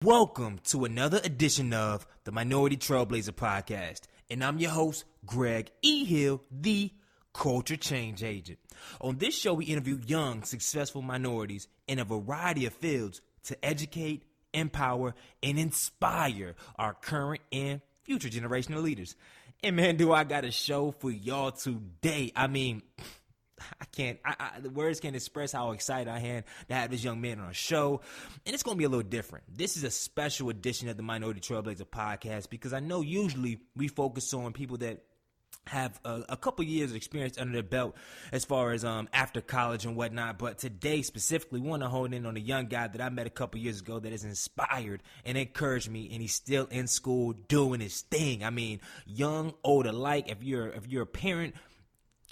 Welcome to another edition of the Minority Trailblazer Podcast, and I'm your host, Greg E. Hill, the Culture Change Agent. On this show, we interview young, successful minorities in a variety of fields to educate, empower, and inspire our current and future generational leaders. And man, do I got a show for y'all today. The words can't express how excited I am to have this young man on a show. And it's going to be a little different. This is a special edition of the Minority Trailblazer Podcast because I know usually we focus on people that have a couple years of experience under their belt as far as after college and whatnot. But today specifically, we want to hone in on a young guy that I met a couple years ago that has inspired and encouraged me, and he's still in school doing his thing. I mean, young, old alike. If you're a parent,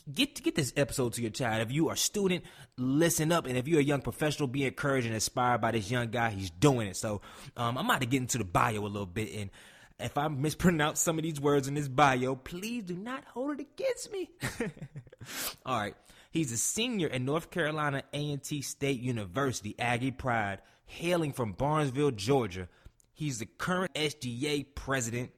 Get this episode to your child. If you are a student, listen up. And if you're a young professional, be encouraged and inspired by this young guy. He's doing it. So I'm about to get into the bio a little bit. And if I mispronounce some of these words in this bio, please do not hold it against me. All right. He's a senior at North Carolina A&T State University, Aggie Pride, hailing from Barnesville, Georgia. He's the current SGA president.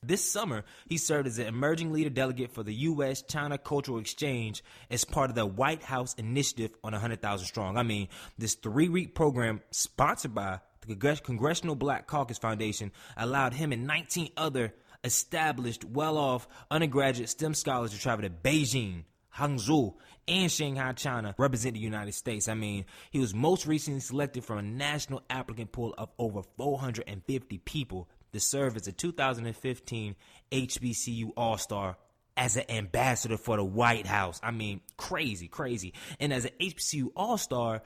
This summer, he served as an emerging leader delegate for the U.S.-China Cultural Exchange as part of the White House Initiative on 100,000 Strong. I mean, this 3-week program sponsored by the Congressional Black Caucus Foundation allowed him and 19 other established, well-off undergraduate STEM scholars to travel to Beijing, Hangzhou, and Shanghai, China, represent the United States. I mean, he was most recently selected from a national applicant pool of over 450 people to serve as a 2015 HBCU All-Star as an ambassador for the White House. I mean, crazy. And as an HBCU All-Star,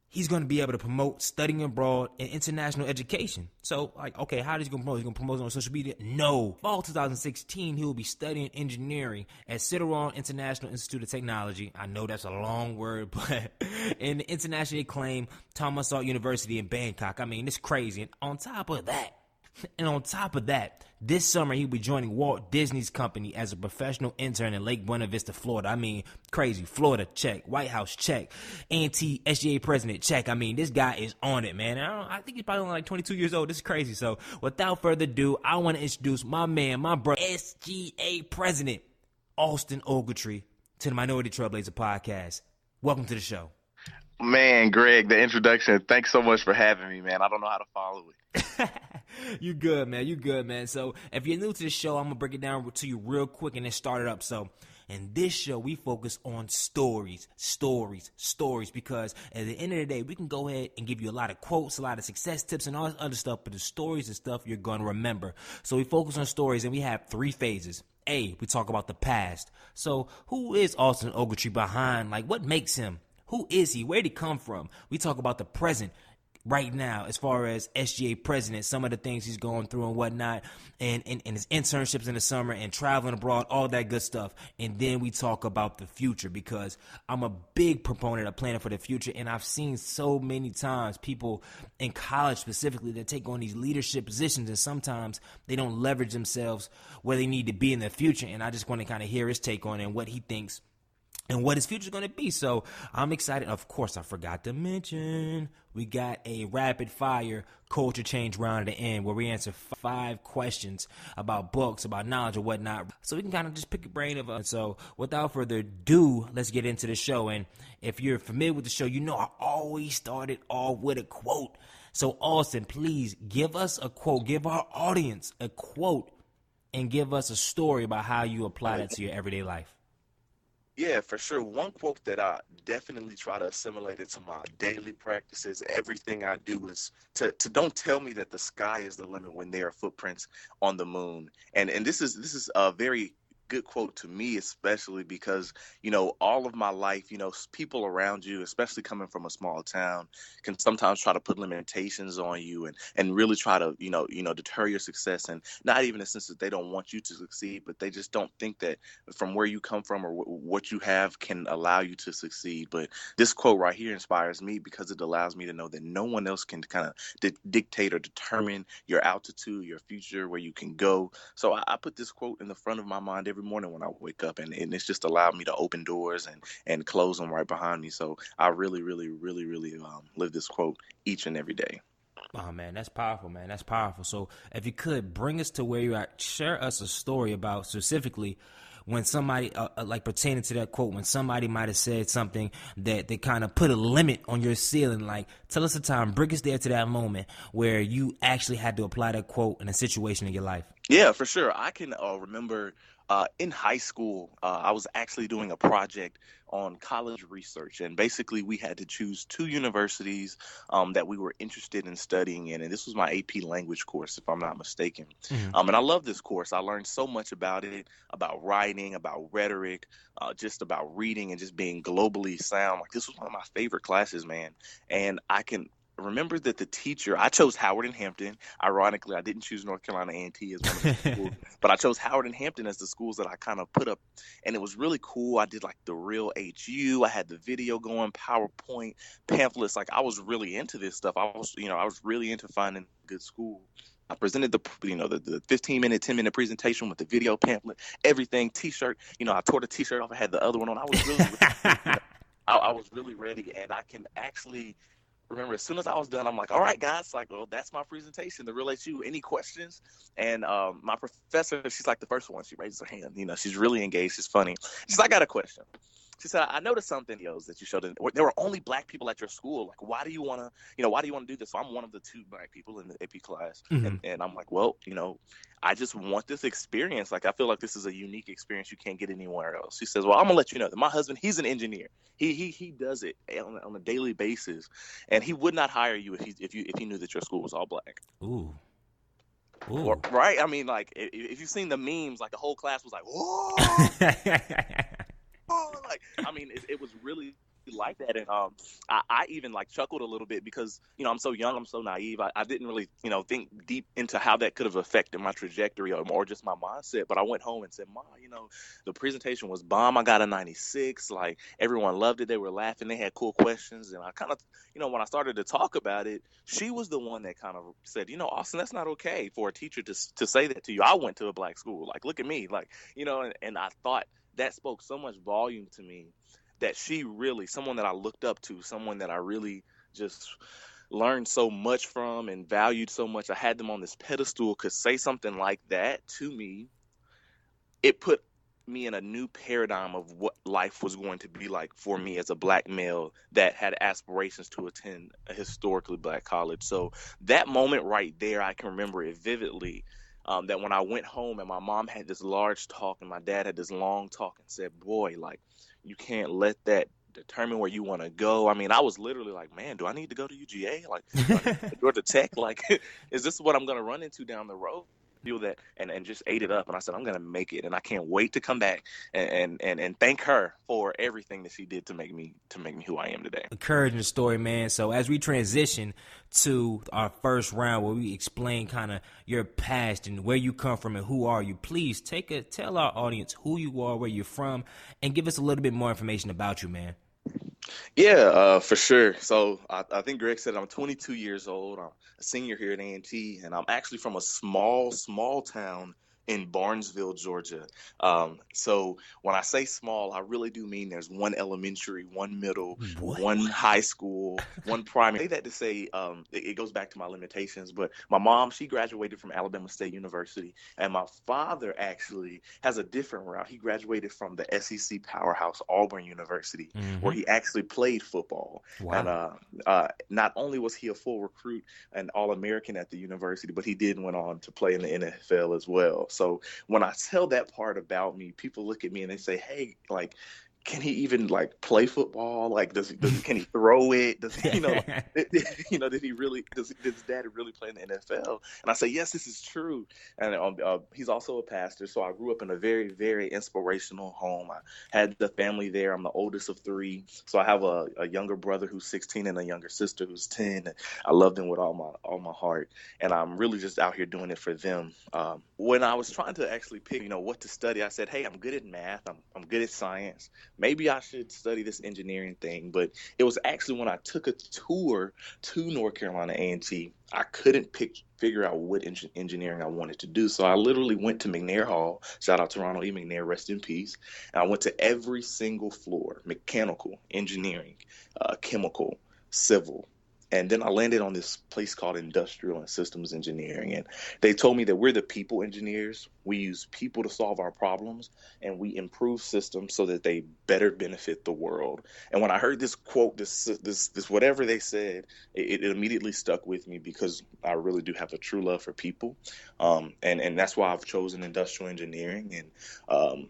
he's going to be able to promote studying abroad and international education. So, okay, how is he going to promote? He's going to promote it on social media? No. Fall 2016, he will be studying engineering at Citron International Institute of Technology. I know that's a long word, but in the internationally acclaimed Thomas Hart University in Bangkok. I mean, it's crazy. And on top of that, this summer he'll be joining Walt Disney's company as a professional intern in Lake Buena Vista, Florida. I mean, crazy. Florida, check. White House, check. A&T SGA president, check. I mean, this guy is on it, man. I think he's probably only like 22 years old. This is crazy. So without further ado, I want to introduce my man, my brother, SGA president, Austin Ogletree, to the Minority Trailblazer Podcast. Welcome to the show. Man, Greg, the introduction. Thanks so much for having me, man. I don't know how to follow it. You good, man. So if you're new to the show, I'm going to break it down to you real quick and then start it up. So in this show, we focus on stories, because at the end of the day, we can go ahead and give you a lot of quotes, a lot of success tips and all this other stuff, but the stories and stuff you're going to remember. So we focus on stories, and we have 3 phases. A, we talk about the past. So who is Austin Ogletree behind? What makes him? Who is he? Where did he come from? We talk about the present right now as far as SGA president, some of the things he's going through and whatnot, and his internships in the summer and traveling abroad, all that good stuff. And then we talk about the future, because I'm a big proponent of planning for the future, and I've seen so many times people in college specifically that take on these leadership positions, and sometimes they don't leverage themselves where they need to be in the future. And I just want to kind of hear his take on it and what he thinks and what his future is going to be. So I'm excited. Of course, I forgot to mention, we got a rapid fire culture change round at the end where we answer 5 questions about books, about knowledge or whatnot. So we can kind of just pick a brain of us. So without further ado, let's get into the show. And if you're familiar with the show, you know I always started off with a quote. So Austin, please give us a quote, give our audience a quote, and give us a story about how you apply that to your everyday life. Yeah, for sure. One quote that I definitely try to assimilate into my daily practices, everything I do, is to don't tell me that the sky is the limit when there are footprints on the moon. And this is a very good quote to me, especially because, all of my life, people around you, especially coming from a small town, can sometimes try to put limitations on you and really try to, deter your success. And not even in the sense that they don't want you to succeed, but they just don't think that from where you come from or what you have can allow you to succeed. But this quote right here inspires me because it allows me to know that no one else can kind of dictate or determine your altitude, your future, where you can go. So I put this quote in the front of my mind every morning when I wake up, and it's just allowed me to open doors and close them right behind me. So I really live this quote each and every day. Oh man, that's powerful, man. That's powerful. So if you could bring us to where you're at, share us a story about specifically when somebody, like pertaining to that quote, when somebody might have said something that they kind of put a limit on your ceiling. Like, tell us a time, bring us there to that moment where you actually had to apply that quote in a situation in your life. Yeah, for sure. I can remember in high school, I was actually doing a project on college research, and basically we had to choose two universities that we were interested in studying in, and this was my AP language course, if I'm not mistaken. Mm-hmm. And I love this course. I learned so much about it, about writing, about rhetoric, just about reading, and just being globally sound. Like this was one of my favorite classes, man. And I can remember that the teacher, I chose Howard and Hampton. Ironically, I didn't choose North Carolina A&T as one of the schools, but I chose Howard and Hampton as the schools that I kind of put up, and it was really cool. I did like the real HU. I had the video going, PowerPoint, pamphlets. Like I was really into this stuff. I was really into finding a good school. I presented the 15-minute, 10-minute presentation with the video, pamphlet, everything, T-shirt. I tore the T-shirt off. I had the other one on. I was really, I was really ready, and I can actually remember as soon as I was done, I'm like, all right, guys, like, well, that's my presentation, the real HU. Any questions? And my professor, she's like the first one. She raises her hand. She's really engaged. She's funny. She's like, I got a question. She said, I noticed some videos that you showed. There were only black people at your school. Like, why do you want to do this? So I'm one of the two black people in the AP class. Mm-hmm. And I'm like, well, I just want this experience. Like, I feel like this is a unique experience you can't get anywhere else. She says, well, I'm going to let you know that my husband, he's an engineer. He does it on a daily basis. And he would not hire you if he knew that your school was all black. Ooh. Ooh. Right? I mean, like, if you've seen the memes, like the whole class was like, whoa. Like, I mean, it was really like that. And I even like chuckled a little bit because, I'm so young, I'm so naive. I didn't really, think deep into how that could have affected my trajectory or just my mindset. But I went home and said, Ma, the presentation was bomb. I got a 96. Like, everyone loved it. They were laughing. They had cool questions. And I kind of, when I started to talk about it, she was the one that kind of said, Austin, that's not okay for a teacher to say that to you. I went to a black school. Like, look at me. Like, and I thought that spoke so much volume to me that she really, someone that I looked up to, someone that I really just learned so much from and valued so much. I had them on this pedestal, could say something like that to me. It put me in a new paradigm of what life was going to be like for me as a black male that had aspirations to attend a historically black college. So that moment right there, I can remember it vividly. That when I went home and my mom had this large talk and my dad had this long talk and said, boy, like, you can't let that determine where you want to go. I mean, I was literally like, man, do I need to go to UGA? Like, do I need to go to Tech? Like, is this what I'm going to run into down the road? Feel that and just ate it up. And I said, I'm going to make it. And I can't wait to come back and thank her for everything that she did to make me who I am today. Encouraging story, man. So as we transition to our first round where we explain kind of your past and where you come from and who are you, please tell our audience who you are, where you're from, and give us a little bit more information about you, man. Yeah, for sure. So I think Greg said I'm 22 years old. I'm a senior here at A&T, and I'm actually from a small town in Barnesville, Georgia. So when I say small, I really do mean there's one elementary, one middle, one high school, one primary. I say that to say it goes back to my limitations, but my mom, she graduated from Alabama State University, and my father actually has a different route. He graduated from the SEC powerhouse Auburn University, where he actually played football. Wow. And not only was he a full recruit and All-American at the university, but he did went on to play in the NFL as well. So when I tell that part about me, people look at me and they say, hey, like, can he even like play football? Like, can he throw it? Does he, did his dad really play in the NFL? And I say, yes, this is true. And he's also a pastor. So I grew up in a very, very inspirational home. I had the family there. I'm the oldest of three. So I have a younger brother who's 16 and a younger sister who's 10. I love them with all my heart. And I'm really just out here doing it for them. When I was trying to actually pick, what to study, I said, hey, I'm good at math. I'm good at science. Maybe I should study this engineering thing. But it was actually when I took a tour to North Carolina A&T, I couldn't figure out what engineering I wanted to do. So I literally went to McNair Hall. Shout out to Ronald E. McNair, rest in peace. And I went to every single floor: mechanical, engineering, chemical, civil, And then I landed on this place called Industrial and Systems Engineering. And they told me that we're the people engineers. We use people to solve our problems, and we improve systems so that they better benefit the world. And when I heard this quote, this whatever they said, it immediately stuck with me because I really do have a true love for people. And that's why I've chosen industrial engineering. And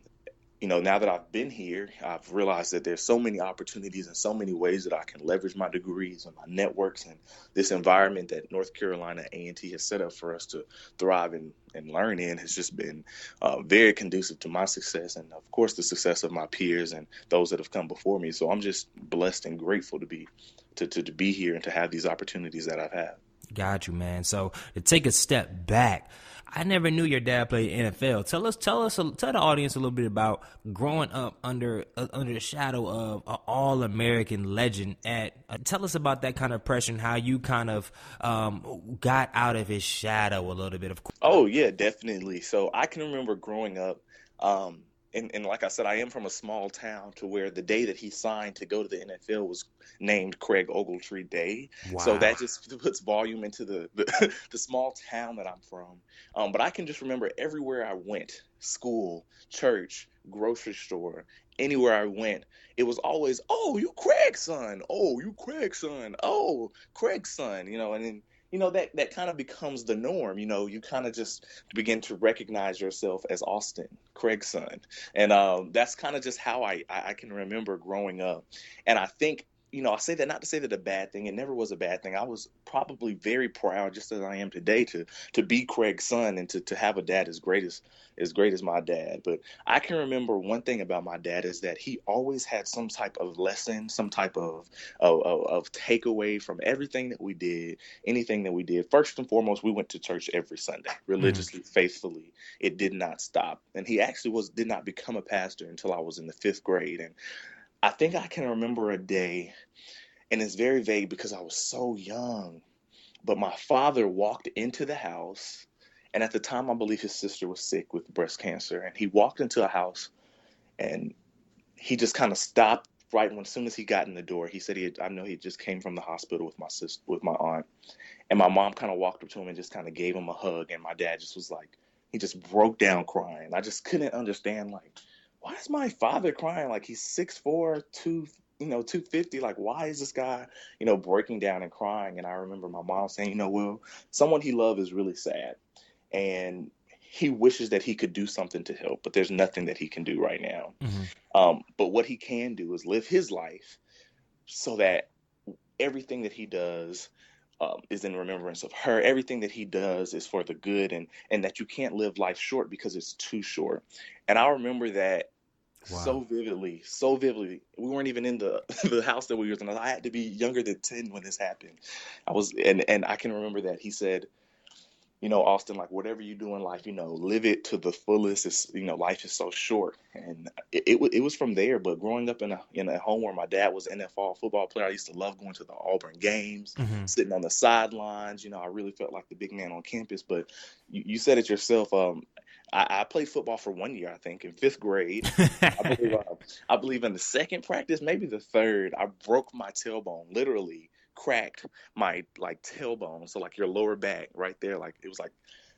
now that I've been here, I've realized that there's so many opportunities and so many ways that I can leverage my degrees and my networks, and this environment that North Carolina A&T has set up for us to thrive and learn in has just been very conducive to my success and, of course, the success of my peers and those that have come before me. So I'm just blessed and grateful to be here and to have these opportunities that I've had. Got you, man. So to take a step back, I never knew your dad played NFL. Tell the audience a little bit about growing up under the shadow of an all-American legend. Tell us about that kind of pressure and how you kind of got out of his shadow a little bit. Oh yeah, definitely. So I can remember growing up. And like I said, I am from a small town to where the day that he signed to go to the NFL was named Craig Ogletree Day. Wow. So that just puts volume into the small town that I'm from. But I can just remember everywhere I went, school, church, grocery store, anywhere I went, it was always, oh, you Craig's son. Oh, you Craig's son. Oh, Craig's son. And then, that kind of becomes the norm. You kind of just begin to recognize yourself as Austin, Craig's son. And that's kind of just how I can remember growing up. And I think, I say that not to say that a bad thing. It never was a bad thing. I was probably very proud, just as I am today, to be Craig's son and to have a dad as great as my dad. But I can remember one thing about my dad is that he always had some type of lesson, some type of takeaway from everything that we did, anything that we did. First and foremost, we went to church every Sunday, religiously, faithfully. It did not stop. And he actually did not become a pastor until I was in the 5th grade. And I think I can remember a day, and it's very vague because I was so young, but my father walked into the house, and at the time I believe his sister was sick with breast cancer, and he walked into a house, and he just kind of stopped right as soon as he got in the door. He said I know he just came from the hospital with my sister, with my aunt, and my mom kind of walked up to him and just kind of gave him a hug, and my dad just was like, he just broke down crying. I just couldn't understand, like, why is my father crying? Like, he's 6'4", 250. Like, why is this guy, breaking down and crying? And I remember my mom saying, well, someone he loved is really sad, and he wishes that he could do something to help, but there's nothing that he can do right now. Mm-hmm. But what he can do is live his life so that everything that he does is in remembrance of her. Everything that he does is for the good, and that you can't live life short because it's too short. And I remember that so vividly. We weren't even in the house that we were in. I had to be younger than 10 when this happened. And I can remember that he said, Austin, like, whatever you do in life, live it to the fullest. It's, life is so short. And it was from there. But growing up in a home where my dad was an NFL football player, I used to love going to the Auburn games, mm-hmm. sitting on the sidelines. I really felt like the big man on campus. But you said it yourself. I played football for 1 year, I think, in 5th grade. I believe in the second practice, maybe the third, I broke my tailbone, literally cracked my tailbone. So your lower back right there, it was like,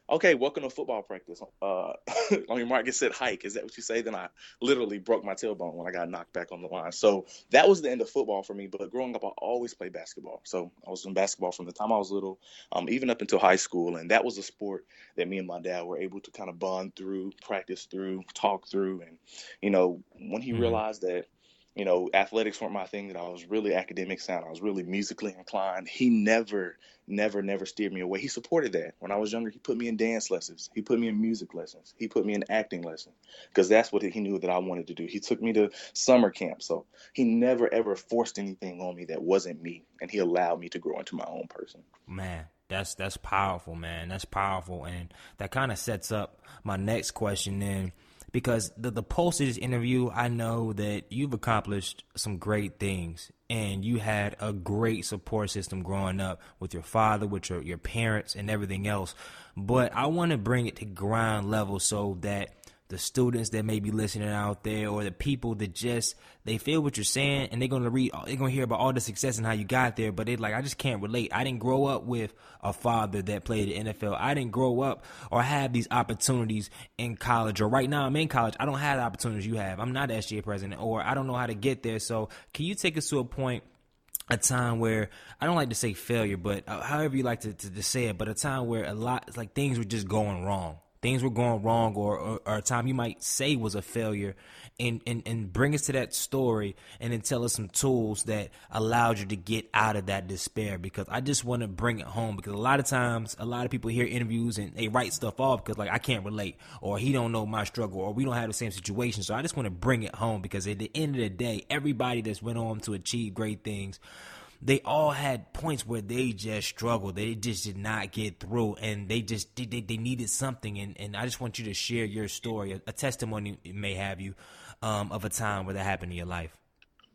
okay, welcome to football practice. On your mark, get set, hike. Is that what you say? Then I literally broke my tailbone when I got knocked back on the line. So that was the end of football for me. But growing up, I always played basketball. So I was in basketball from the time I was little, even up until high school. And that was a sport that me and my dad were able to kind of bond through, practice through, talk through. And, when he realized that, athletics weren't my thing, that I was really academic sound, I was really musically inclined, he never steered me away. He supported that. When I was younger, he put me in dance lessons. He put me in music lessons. He put me in acting lessons because that's what he knew that I wanted to do. He took me to summer camp. So he never, ever forced anything on me that wasn't me. And he allowed me to grow into my own person. Man, that's powerful, man. That's powerful. And that kind of sets up my next question then. Because the post of this interview, I know that you've accomplished some great things and you had a great support system growing up with your father, with your parents and everything else. But I want to bring it to ground level so that the students that may be listening out there, or the people that just, they feel what you're saying, and they're going to hear about all the success and how you got there, but they're like, I just can't relate. I didn't grow up with a father that played the NFL. I didn't grow up or have these opportunities in college, or right now I'm in college. I don't have the opportunities you have. I'm not the SGA president, or I don't know how to get there. So can you take us to a time where, I don't like to say failure, but however you like to say it, but a time where it's like things were just going wrong. Things were going wrong, or a time you might say was a failure, and bring us to that story, and then tell us some tools that allowed you to get out of that despair. Because I just want to bring it home, because a lot of times, a lot of people hear interviews and they write stuff off because, like, I can't relate, or he don't know my struggle, or we don't have the same situation. So I just want to bring it home, because at the end of the day, everybody that's went on to achieve great things, they all had points where they just struggled. They just did not get through, and they needed something. And I just want you to share your story, a testimony may have you, of a time where that happened in your life.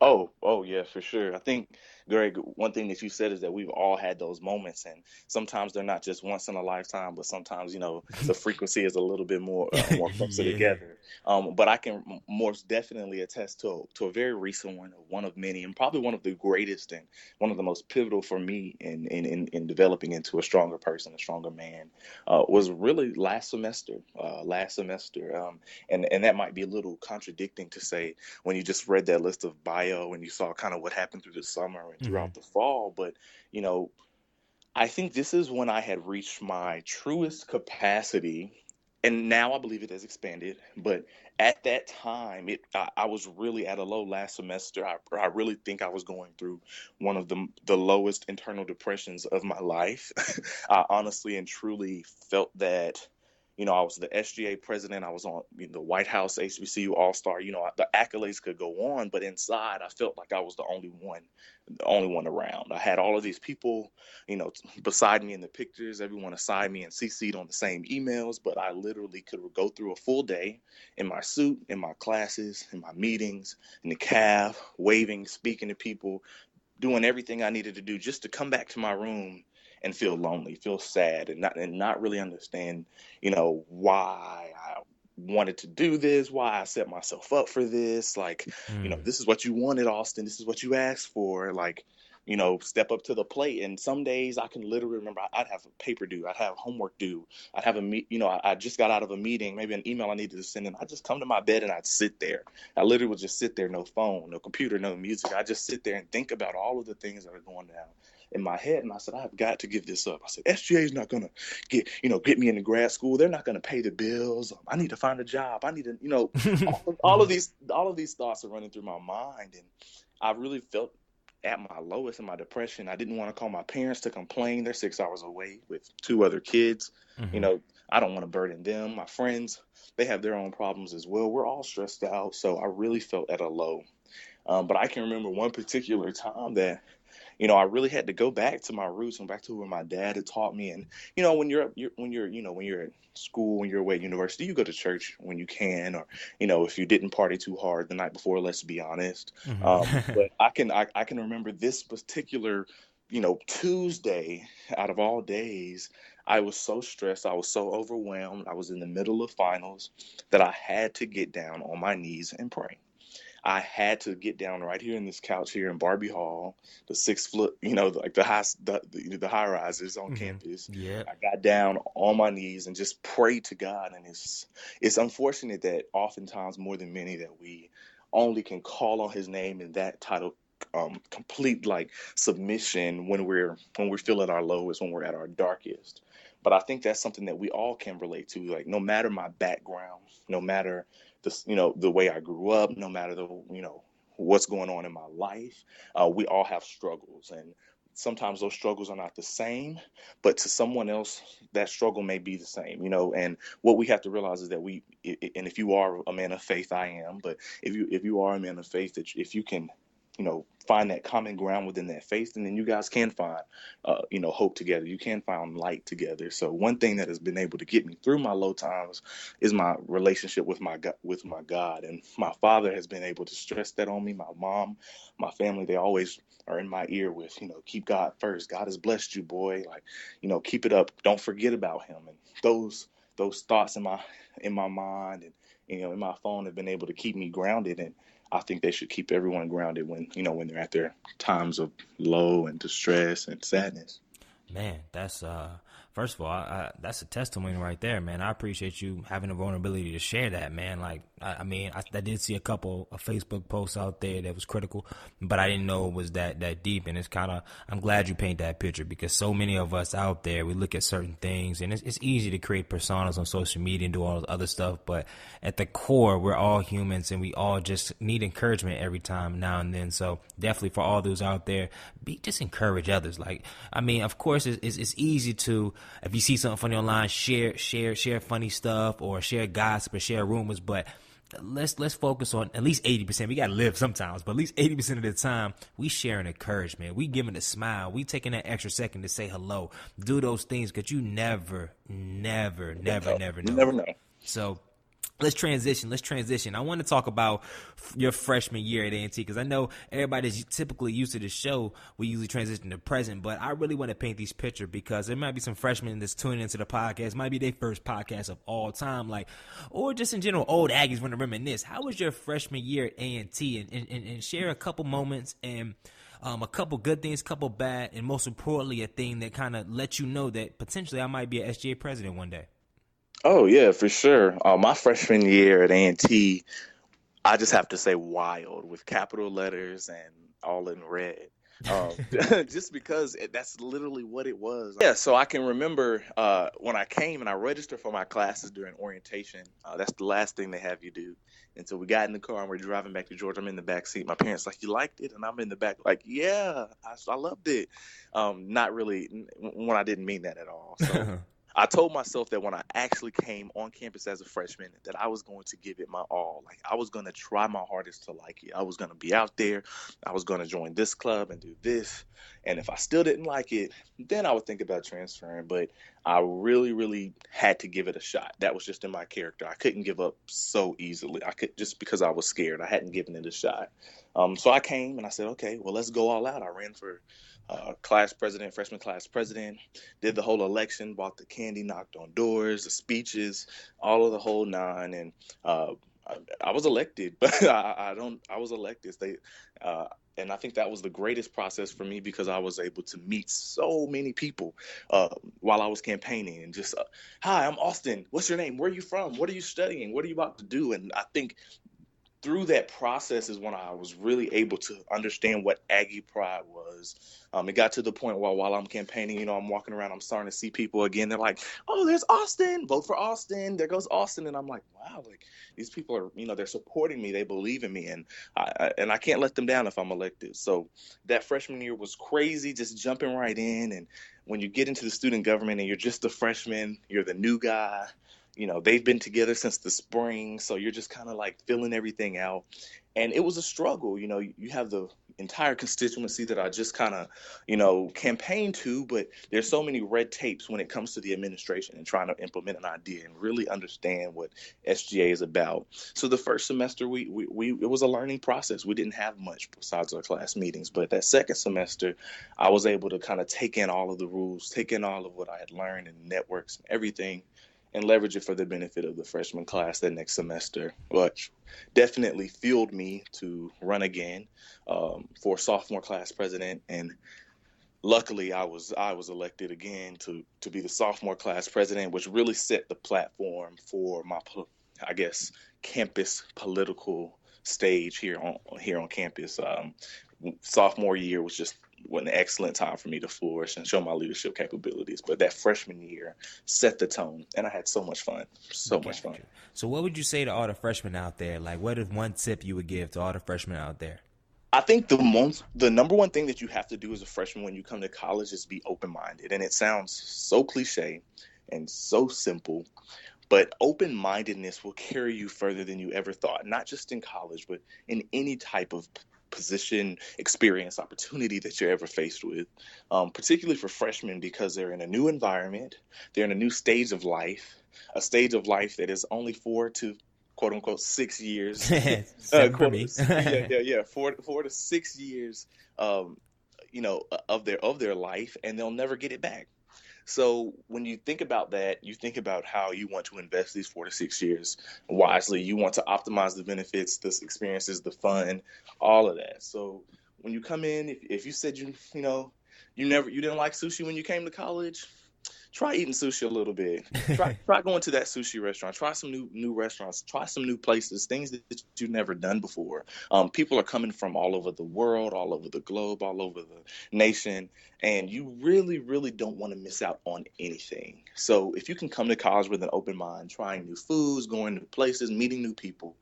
Oh, yeah, for sure. I think, Greg, one thing that you said is that we've all had those moments, and sometimes they're not just once in a lifetime, but sometimes, the frequency is a little bit more closer Yeah. together. But I can most definitely attest to a very recent one of many, and probably one of the greatest and one of the most pivotal for me in developing into a stronger person, a stronger man, was really last semester. And that might be a little contradicting to say when you just read that list of bio and you saw kind of what happened through the summer and Mm-hmm. throughout the fall. But, you know, I think this is when I had reached my truest capacity. And now I believe it has expanded. But at that time, I was really at a low last semester. I really think I was going through one of the lowest internal depressions of my life. I honestly and truly felt that, I was the SGA president. I was on the White House HBCU All-Star. The accolades could go on, but inside I felt like I was the only one around. I had all of these people, beside me in the pictures, everyone assigned me and CC'd on the same emails, but I literally could go through a full day in my suit, in my classes, in my meetings, in the cab, waving, speaking to people, doing everything I needed to do just to come back to my room and feel lonely, feel sad, and not really understand, why I wanted to do this, why I set myself up for this. Like, Mm. this is what you wanted, Austin. This is what you asked for. Like, step up to the plate. And some days I can literally remember I'd have a paper due, I'd have homework due, I'd have I just got out of a meeting, maybe an email I needed to send, and I'd just come to my bed and I'd sit there. I literally would just sit there, no phone, no computer, no music. I just sit there and think about all of the things that are going down in my head. And I said, I've got to give this up. I said, SGA is not going to get me into grad school. They're not going to pay the bills. I need to find a job. I need to, all of these thoughts are running through my mind. And I really felt at my lowest in my depression. I didn't want to call my parents to complain. They're 6 hours away with 2 other kids. Mm-hmm. I don't want to burden them. My friends, they have their own problems as well. We're all stressed out. So I really felt at a low. But I can remember one particular time that, I really had to go back to my roots and back to where my dad had taught me. And, when you're at school, when you're away at university, you go to church when you can, or, if you didn't party too hard the night before, let's be honest. Mm-hmm. But I can remember this particular, Tuesday out of all days, I was so stressed. I was so overwhelmed. I was in the middle of finals that I had to get down on my knees and pray. I had to get down right here in this couch here in Barbie Hall, the 6 foot, like the high rises on Mm-hmm. campus. Yeah. I got down on my knees and just prayed to God. And it's unfortunate that oftentimes more than many that we only can call on His name in that title, complete like submission when we're feeling our lowest, when we're at our darkest. But I think that's something that we all can relate to. Like, no matter my background, no matter the way I grew up, no matter what's going on in my life, we all have struggles, and sometimes those struggles are not the same, but to someone else, that struggle may be the same. And what we have to realize is that and if you are a man of faith, I am, but if you are a man of faith, that if you can, find that common ground within that faith, and then you guys can find, hope together. You can find light together. So one thing that has been able to get me through my low times is my relationship with my God, and my father has been able to stress that on me. My mom, my family, they always are in my ear with, keep God first. God has blessed you, boy. Like, keep it up. Don't forget about Him. And those thoughts in my mind and in my phone have been able to keep me grounded. And I think they should keep everyone grounded when when they're at their times of low and distress and sadness. Man, that's first of all, that's a testimony right there, man. I appreciate you having the vulnerability to share that, man. Like, I mean, I did see a couple of Facebook posts out there that was critical, but I didn't know it was that deep. And it's kind of, I'm glad you paint that picture, because so many of us out there, we look at certain things, and it's easy to create personas on social media and do all this other stuff. But at the core, we're all humans, and we all just need encouragement every time now and then. So definitely for all those out there, just encourage others. Like, I mean, of course, it's easy to, if you see something funny online, share funny stuff or share gossip or share rumors, but let's focus on at least 80%. We got to live sometimes, but at least 80% of the time, we sharing encouragement. We giving a smile. We taking that extra second to say hello. Do those things, because you never know. You never know. So let's transition. I want to talk about your freshman year at A&T, because I know everybody's typically used to the show. We usually transition to present, but I really want to paint these picture, because there might be some freshmen that's tuning into the podcast. It might be their first podcast of all time, or just in general, old Aggies want to reminisce. How was your freshman year at A&T? And share a couple moments and a couple good things, couple bad, and most importantly, a thing that kind of lets you know that potentially I might be an SGA president one day. Oh yeah, for sure. My freshman year at A&T, I just have to say wild, with capital letters and all in red. Just because that's literally what it was. Yeah, so I can remember when I came and I registered for my classes during orientation. That's the last thing they have you do. And so we got in the car and we're driving back to Georgia. I'm in the back seat. My parents like, "You liked it?" And I'm in the back like, "Yeah, I loved it." Not really, when I didn't mean that at all. So I told myself that when I actually came on campus as a freshman, that I was going to give it my all. Like, I was going to try my hardest to like it. I was going to be out there. I was going to join this club and do this. And if I still didn't like it, then I would think about transferring. But I really, really had to give it a shot. That was just in my character. I couldn't give up so easily. Just because I was scared. I hadn't given it a shot. So I came and I said, okay, well, let's go all out. I ran for class president, freshman class president, did the whole election, bought the candy, knocked on doors, the speeches, all of the whole nine. And I was elected, but I was elected. And I think that was the greatest process for me, because I was able to meet so many people while I was campaigning, and just, "Hi, I'm Austin. What's your name? Where are you from? What are you studying? What are you about to do?" And I think through that process is when I was really able to understand what Aggie pride was. It got to the point where while I'm campaigning, I'm walking around, I'm starting to see people again. They're like, "Oh, there's Austin. Vote for Austin. There goes Austin." And I'm like, wow, like, these people are, they're supporting me. They believe in me. And I can't let them down if I'm elected. So that freshman year was crazy, just jumping right in. And when you get into the student government and you're just a freshman, you're the new guy. They've been together since the spring, so you're just kind of like filling everything out. And it was a struggle. You have the entire constituency that I just kind of, campaign to, but there's so many red tapes when it comes to the administration and trying to implement an idea and really understand what SGA is about. So the first semester, it was a learning process. We didn't have much besides our class meetings, but that second semester, I was able to kind of take in all of the rules, take in all of what I had learned and networks and everything, and leverage it for the benefit of the freshman class that next semester, which definitely fueled me to run again for sophomore class president. And luckily, I was elected again to be the sophomore class president, which really set the platform for my, I guess, campus political stage here on campus. Sophomore year was just an excellent time for me to flourish and show my leadership capabilities. But that freshman year set the tone, and I had so much fun. Much fun. So what would you say to all the freshmen out there? Like, what is one tip you would give to all the freshmen out there? I think the number one thing that you have to do as a freshman when you come to college is be open-minded. And it sounds so cliche and so simple, but open-mindedness will carry you further than you ever thought, not just in college, but in any type of position, experience, opportunity that you're ever faced with, particularly for freshmen, because they're in a new environment, they're in a new stage of life, a stage of life that is only 4 to quote unquote 6 years. For me. 4 to 6 years, of their life, and they'll never get it back. So when you think about that, you think about how you want to invest these 4 to 6 years wisely. You want to optimize the benefits, the experiences, the fun, all of that. So when you come in, if you said you didn't like sushi when you came to college, try eating sushi a little bit. Try going to that sushi restaurant. Try some new restaurants. Try some new places, things that you've never done before. People are coming from all over the world, all over the globe, all over the nation, and you really, really don't want to miss out on anything. So if you can come to college with an open mind, trying new foods, going new places, meeting new people,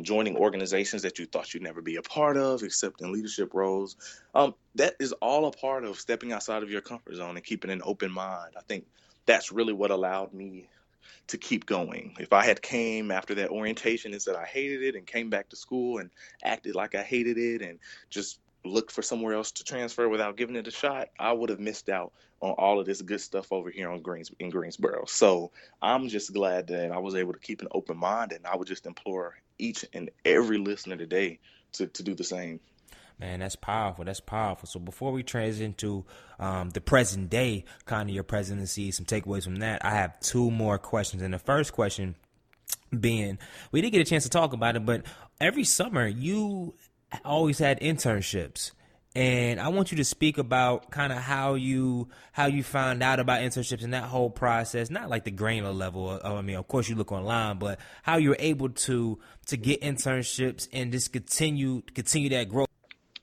joining organizations that you thought you'd never be a part of, accepting leadership roles, that is all a part of stepping outside of your comfort zone and keeping an open mind. I think that's really what allowed me to keep going. If I had came after that orientation and said I hated it and came back to school and acted like I hated it and just looked for somewhere else to transfer without giving it a shot, I would have missed out on all of this good stuff over here in Greensboro. So I'm just glad that I was able to keep an open mind, and I would just implore each and every listener today to do the same. Man, that's powerful. That's powerful. So before we transition to the present day, kind of your presidency, some takeaways from that, I have two more questions. And the first question being, we didn't get a chance to talk about it, but every summer you always had internships. And I want you to speak about kind of how you found out about internships and that whole process, not like the granular level. I mean, of course you look online, but how you were able to get internships and just continue that growth.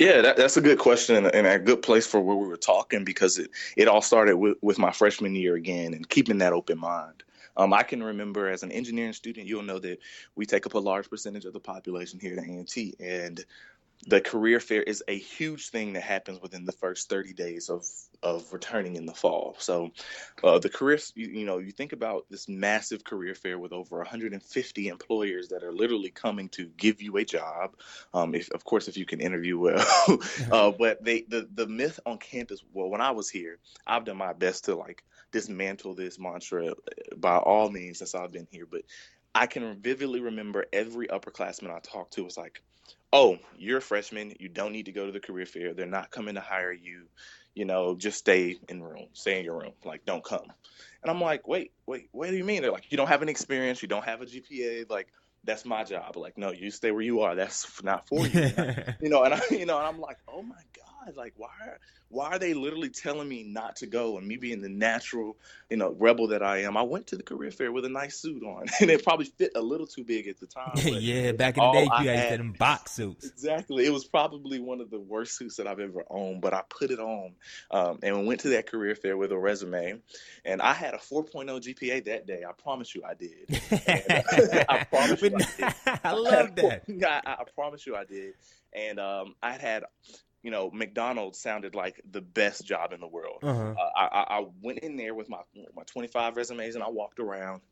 Yeah, that's a good question and a good place for where we were talking, because it all started with my freshman year again and keeping that open mind. I can remember as an engineering student, you'll know that we take up a large percentage of the population here at A&T, and the career fair is a huge thing that happens within the first 30 days of returning in the fall. So the career, you think about this massive career fair with over 150 employers that are literally coming to give you a job. If you can interview well. But the myth on campus, well, when I was here, I've done my best to like dismantle this mantra by all means since I've been here. But I can vividly remember every upperclassman I talked to was like, oh, you're a freshman. You don't need to go to the career fair. They're not coming to hire you. Just stay in your room. Like, don't come. And I'm like, wait, what do you mean? They're like, you don't have any experience. You don't have a GPA. Like, that's my job. Like, no, you stay where you are. That's not for you. And I'm like, oh my God, like, why are they literally telling me not to go? And me being the natural, rebel that I am, I went to the career fair with a nice suit on, and it probably fit a little too big at the time. But Yeah, back in the day, you had them box suits. Exactly. It was probably one of the worst suits that I've ever owned, but I put it on and went to that career fair with a resume. And I had a 4.0 GPA that day. I promise you I did. I promise you I did. I love that. I promise you I did. And I had McDonald's sounded like the best job in the world. Uh-huh. I went in there with my 25 resumes, and I walked around.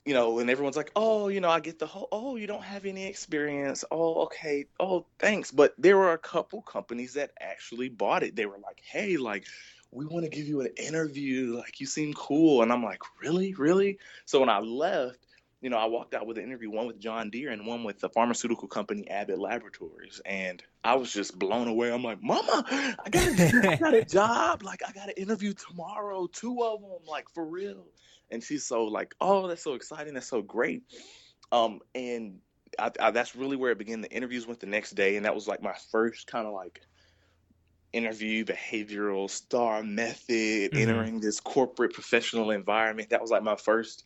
And everyone's like, oh, I get the whole, oh, you don't have any experience. Oh, okay. Oh, thanks. But there were a couple companies that actually bought it. They were like, hey, like, we want to give you an interview. Like, you seem cool. And I'm like, really? Really? So when I left, I walked out with an interview, one with John Deere and one with the pharmaceutical company Abbott Laboratories. And I was just blown away. I'm like, Mama, I got a job. Like, I got an interview tomorrow, 2 of them, like, for real. And she's so like, oh, that's so exciting. That's so great. And that's really where it began. The interviews went the next day. And that was like my first kind of like interview, behavioral STAR method, entering this corporate professional environment. That was like my first,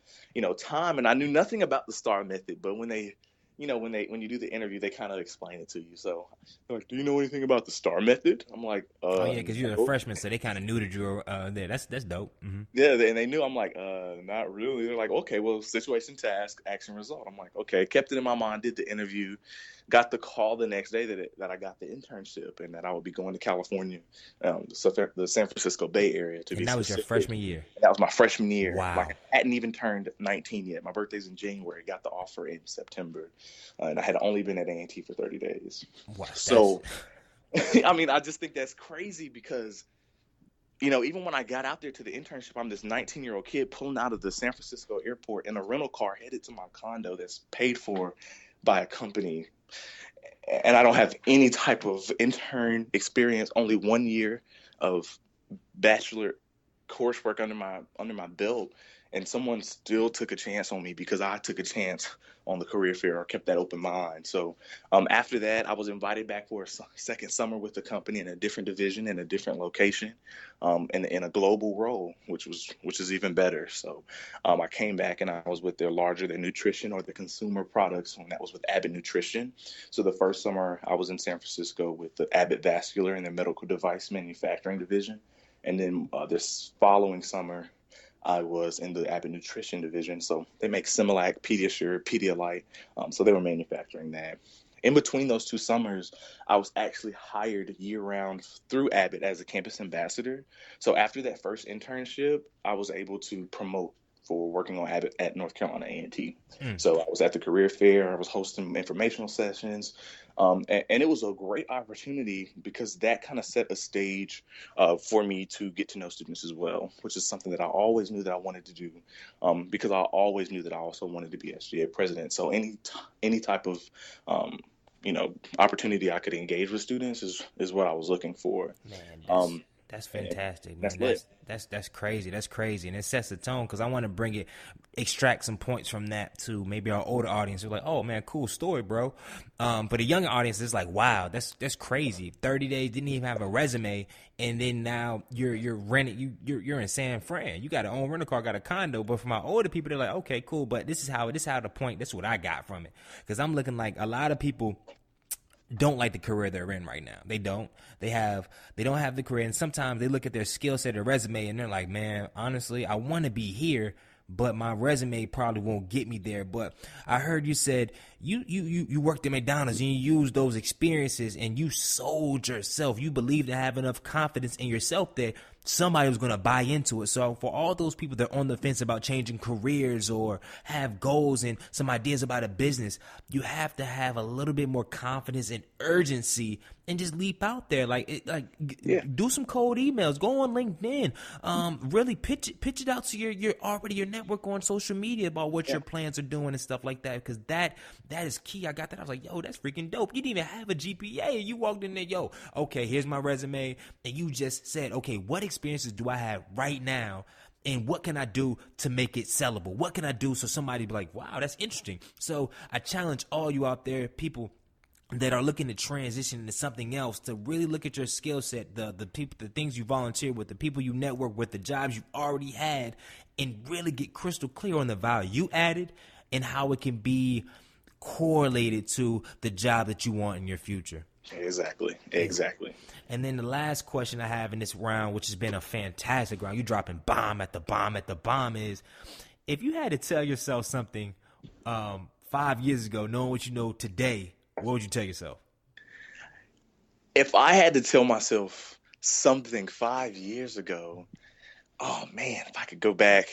time. And I knew nothing about the STAR method, but when you do the interview, they kind of explain it to you. So they're like, do you know anything about the STAR method? I'm like, oh yeah, because you're a freshman, so they kind of knew that you were there. That's dope. Mm-hmm. Yeah, and they knew. I'm like, not really. They're like, okay, well, situation, task, action, result. I'm like, okay, kept it in my mind, did the interview, got the call the next day that I got the internship and that I would be going to California, the San Francisco Bay Area to be specific. That was your freshman year? And that was my freshman year. Wow. Like, I hadn't even turned 19 yet. My birthday's in January. Got the offer in September. And I had only been at A&T for 30 days. Wow. So, I mean, I just think that's crazy because, even when I got out there to the internship, I'm this 19-year-old kid pulling out of the San Francisco airport in a rental car headed to my condo that's paid for by a company. And I don't have any type of intern experience, only 1 year of bachelor coursework under my belt, and someone still took a chance on me because I took a chance on the career fair or kept that open mind. So after that, I was invited back for a second summer with the company in a different division in a different location, in a global role, which is even better. So I came back and I was with their larger, their nutrition or the consumer products, and that was with Abbott Nutrition. So the first summer I was in San Francisco with the Abbott Vascular and their medical device manufacturing division. And then this following summer, I was in the Abbott Nutrition division. So they make Similac, Pediasure, Pedialyte. So they were manufacturing that. In between those 2 summers, I was actually hired year-round through Abbott as a campus ambassador. So after that first internship, I was able to promote for working on Abbott at North Carolina A&T. So I was at the career fair. I was hosting informational sessions. And it was a great opportunity because that kind of set a stage for me to get to know students as well, which is something that I always knew that I wanted to do, because I always knew that I also wanted to be SGA president. So any type of opportunity I could engage with students is what I was looking for. Man, that's fantastic, man. That's crazy. That's crazy, and it sets the tone because I want to extract some points from that to maybe our older audience. They're like, "Oh man, cool story, bro." But a younger audience is like, "Wow, that's crazy." 30 days, didn't even have a resume, and then now you're renting. You're in San Fran. You got an own rental car, got a condo. But for my older people, they're like, "Okay, cool." But this is how the point. That's what I got from it because I'm looking like a lot of people don't like the career they're in right now. They don't. They don't have the career, and sometimes they look at their skill set or resume, and they're like, "Man, honestly, I want to be here, but my resume probably won't get me there." But I heard you said you worked at McDonald's and you used those experiences and you sold yourself. You believed to have enough confidence in yourself that somebody was going to buy into it. So for all those people that are on the fence about changing careers or have goals and some ideas about a business, you have to have a little bit more confidence and urgency and just leap out there. Do some cold emails, go on LinkedIn, really pitch it out to your network on social media about what your plans are doing and stuff like that. Because that is key. I got that. I was like, yo, that's freaking dope. You didn't even have a GPA. You walked in there, yo, okay, here's my resume. And you just said, okay, what experiences do I have right now? And what can I do to make it sellable? What can I do so somebody be like, wow, that's interesting. So I challenge all you out there, people that are looking to transition into something else, to really look at your skill set, the people, the things you volunteer with, the people you network with, the jobs you've already had, and really get crystal clear on the value you added and how it can be correlated to the job that you want in your future. Exactly. And then the last question I have in this round, which has been a fantastic round, you dropping bomb at the bomb, is if you had to tell yourself something 5 years ago, knowing what you know today, what would you tell yourself? If I had to tell myself something 5 years ago, oh man, if I could go back,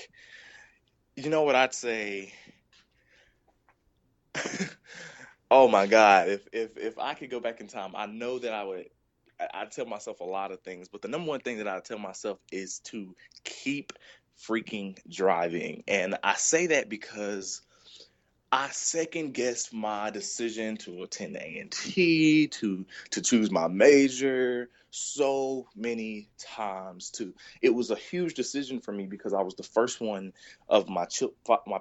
you know what I'd say? Oh my God, if I could go back in time, I know that I'd tell myself a lot of things, but the number one thing that I'd tell myself is to keep freaking driving. And I say that because I second guessed my decision to attend A&T, to choose my major so many times. It was a huge decision for me because I was the first one of my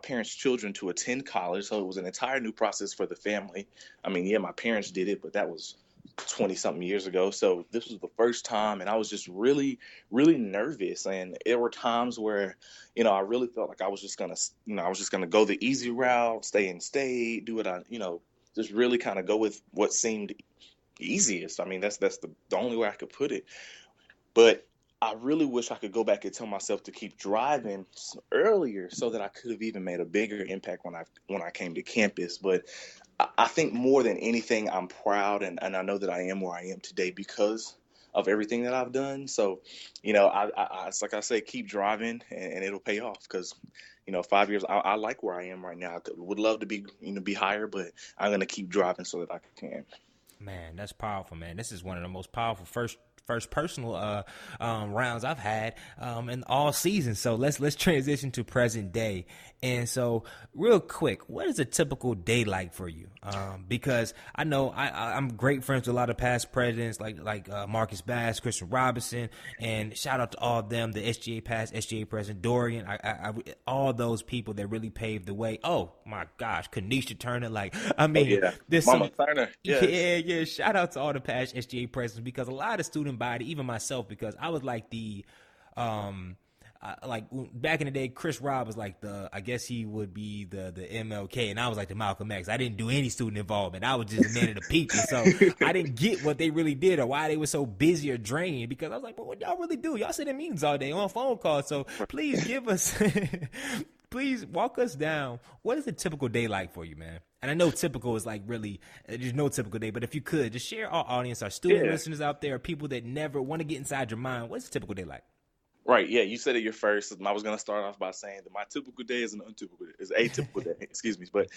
parents' children to attend college. So it was an entire new process for the family. I mean, yeah, my parents did it, but that was 20-something years ago. So this was the first time, and I was just really, really nervous. And there were times where, I really felt like I was just gonna go the easy route, stay in state, do what just really kind of go with what seemed easiest. I mean, that's the only way I could put it. But I really wish I could go back and tell myself to keep driving earlier so that I could have even made a bigger impact when I came to campus. But I think more than anything, I'm proud and I know that I am where I am today because of everything that I've done. So, it's like I say, keep driving and it'll pay off because, 5 years, I like where I am right now. I would love to be higher, but I'm going to keep driving so that I can. Man, that's powerful, man. This is one of the most powerful first personal rounds I've had in all seasons. So let's transition to present day. And so, real quick, what is a typical day like for you? Because I know I'm great friends with a lot of past presidents like Marcus Bass, Christian Robinson, and shout out to all of them, the SGA past SGA president, Dorian, all those people that really paved the way. Oh my gosh, Kanisha Turner, there's Mama some, Turner, yes. yeah. Shout out to all the past SGA presidents, because a lot of student body, even myself, because I was like like back in the day, Chris Rob was like I guess he would be the MLK, and I was like the Malcolm X. I didn't do any student involvement. I was just a man of the people. So I didn't get what they really did or why they were so busy or drained, because I was like, well, what y'all really do? Y'all sit in meetings all day on phone calls. So please give us, please walk us down. What is a typical day like for you, man? And I know typical is like really, there's no typical day, but if you could just share our audience, our student listeners out there, people that never want to get inside your mind, what's a typical day like? Right. Yeah. You said it your first. I was going to start off by saying that my typical day is an untypical day, is atypical day. Excuse me. But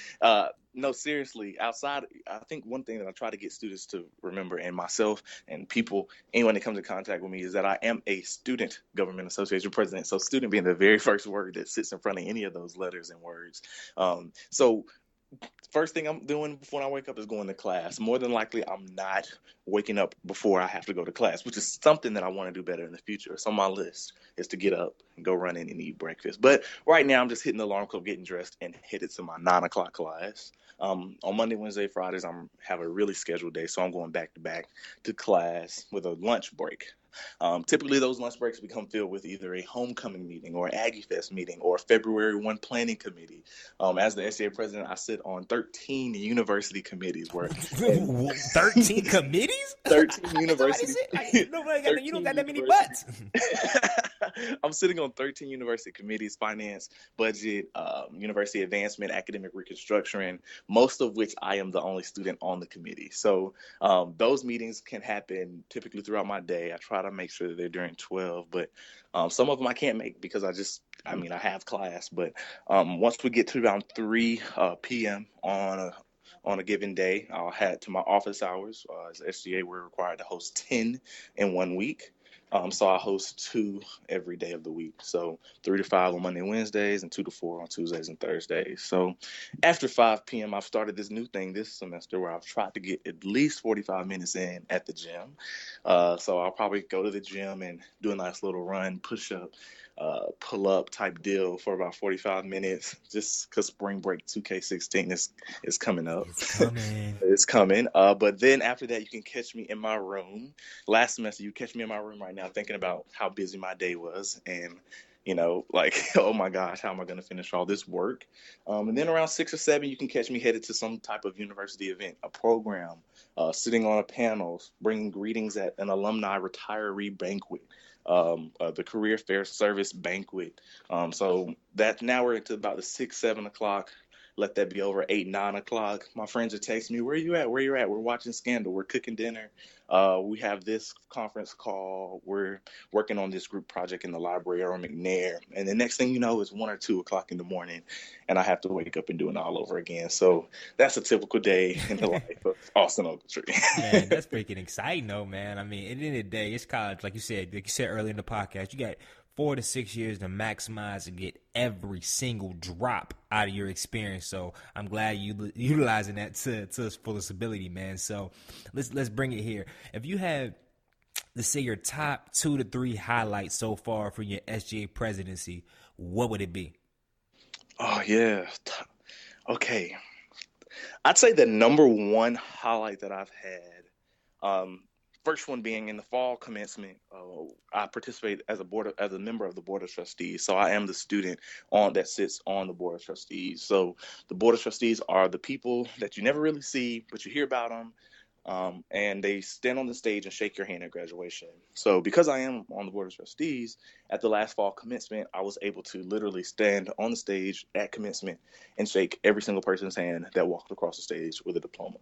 no, seriously, outside, I think one thing that I try to get students to remember, and myself and people, anyone that comes in contact with me, is that I am a student government association president. So student being the very first word that sits in front of any of those letters and words. So first thing I'm doing before I wake up is going to class. More than likely, I'm not waking up before I have to go to class, which is something that I want to do better in the future. It's on my list, is to get up and go run in and eat breakfast. But right now, I'm just hitting the alarm clock, getting dressed, and headed to my 9 o'clock class. On Monday, Wednesday, Fridays, I'm have a really scheduled day, so I'm going back to back to class with a lunch break. Typically, those lunch breaks become filled with either a homecoming meeting or Aggie Fest meeting or a February 1 planning committee. As the SGA president, I sit on 13 university committees. 13 committees? 13 university. You don't got that many butts. I'm sitting on 13 university committees: finance, budget, university advancement, academic reconstruction, most of which I am the only student on the committee. So those meetings can happen typically throughout my day. I try to make sure that they're during 12, but some of them I can't make because I have class. But once we get to around 3 p.m. on a given day, I'll head to my office hours. As SGA, we're required to host 10 in 1 week. So I host 2 every day of the week. So 3 to 5 on Monday and Wednesdays, and 2 to 4 on Tuesdays and Thursdays. So after 5 p.m., I've started this new thing this semester where I've tried to get at least 45 minutes in at the gym. So I'll probably go to the gym and do a nice little run, push up, pull up type deal for about 45 minutes, just because spring break 2K16 is coming up. It's coming. But then after that, you can catch me in my room. Last semester, you catch me in my room right now thinking about how busy my day was, and oh my gosh, how am I going to finish all this work? And then around 6 or 7, you can catch me headed to some type of university event, a program, sitting on a panel, bringing greetings at an alumni retiree banquet, the career fair service banquet. So that now we're into about the 6, 7 o'clock. Let that be over 8, 9 o'clock. My friends are texting me, where you at? Where you at? We're watching Scandal. We're cooking dinner. We have this conference call. We're working on this group project in the library or McNair. And the next thing you know is 1 or 2 o'clock in the morning, and I have to wake up and do it all over again. So that's a typical day in the life of Austin Ogletree. Man, that's freaking exciting, though, man. I mean, at the end of the day, it's college. Like you said earlier in the podcast, you got 4 to 6 years to maximize and get every single drop out of your experience. So I'm glad you utilizing that to its fullest ability, man. So let's bring it here. If you had, let's say, your top 2 to 3 highlights so far for your SGA presidency, what would it be? Oh yeah. Okay. I'd say the number one highlight that I've had, first one being in the fall commencement, I participate as a member of the board of trustees. So I am the student that sits on the board of trustees. So the board of trustees are the people that you never really see, but you hear about them. And they stand on the stage and shake your hand at graduation. So because I am on the board of trustees, at the last fall commencement, I was able to literally stand on the stage at commencement and shake every single person's hand that walked across the stage with a diploma.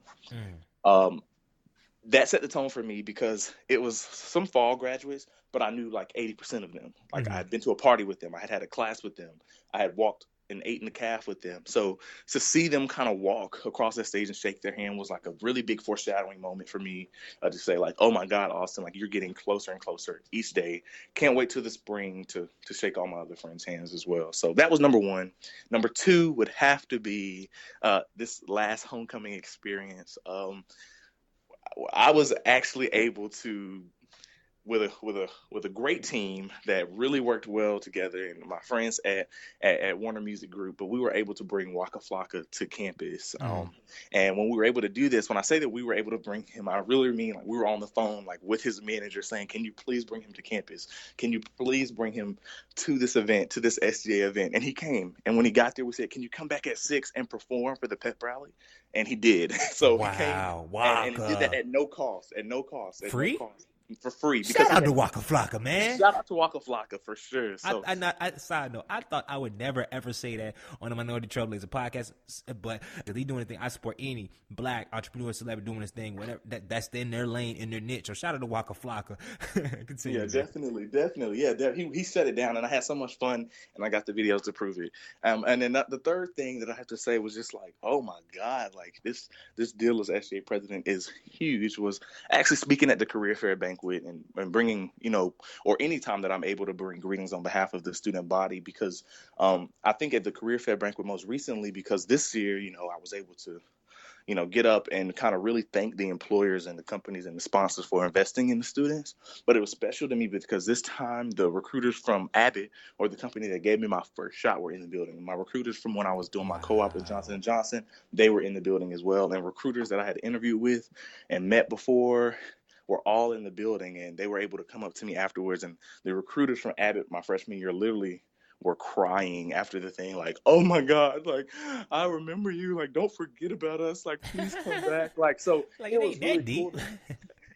That set the tone for me because it was some fall graduates, but I knew like 80% of them. Like I had been to a party with them. I had had a class with them. I had walked and ate in the calf with them. So to see them kind of walk across that stage and shake their hand was like a really big foreshadowing moment for me, to say like, oh my God, Austin, like you're getting closer and closer each day. Can't wait till the spring to shake all my other friends' hands as well. So that was number one. Number two would have to be this last homecoming experience. I was actually able to, with a great team that really worked well together, and my friends at Warner Music Group, but we were able to bring Waka Flocka to campus. And when we were able to do this, when I say that we were able to bring him, I really mean like we were on the phone like with his manager saying, can you please bring him to campus? Can you please bring him to this event, to this SGA event? And he came. And when he got there, we said, can you come back at 6 and perform for the pep rally? And he did. So he came and he did that at no cost, Free? For free. Shout out to Waka Flocka, man. Shout out to Waka Flocka for sure. So side note, I thought I would never ever say that on the Minority Trailblazer podcast, but if he doing anything, I support any black entrepreneur, celebrity doing this thing, whatever that's in their lane, in their niche. So shout out to Waka Flocka. Continue, yeah, man. definitely. Yeah, he shut it down, and I had so much fun, and I got the videos to prove it. And then the third thing that I have to say was just like, oh my God, like this deal as SGA president is huge. Was actually speaking at the career fair banquet and bringing, or any time that I'm able to bring greetings on behalf of the student body, because I think at the career fair banquet most recently, because this year, I was able to get up and kind of really thank the employers and the companies and the sponsors for investing in the students. But it was special to me because this time the recruiters from Abbott, or the company that gave me my first shot, were in the building. My recruiters from when I was doing my co-op with Johnson & Johnson, they were in the building as well. And recruiters that I had interviewed with and met before were all in the building, and they were able to come up to me afterwards. And the recruiters from Abbott my freshman year literally were crying after the thing, like, oh my God, like, I remember you, like, don't forget about us, like, please come back. Like, so like, it was really deep. cool.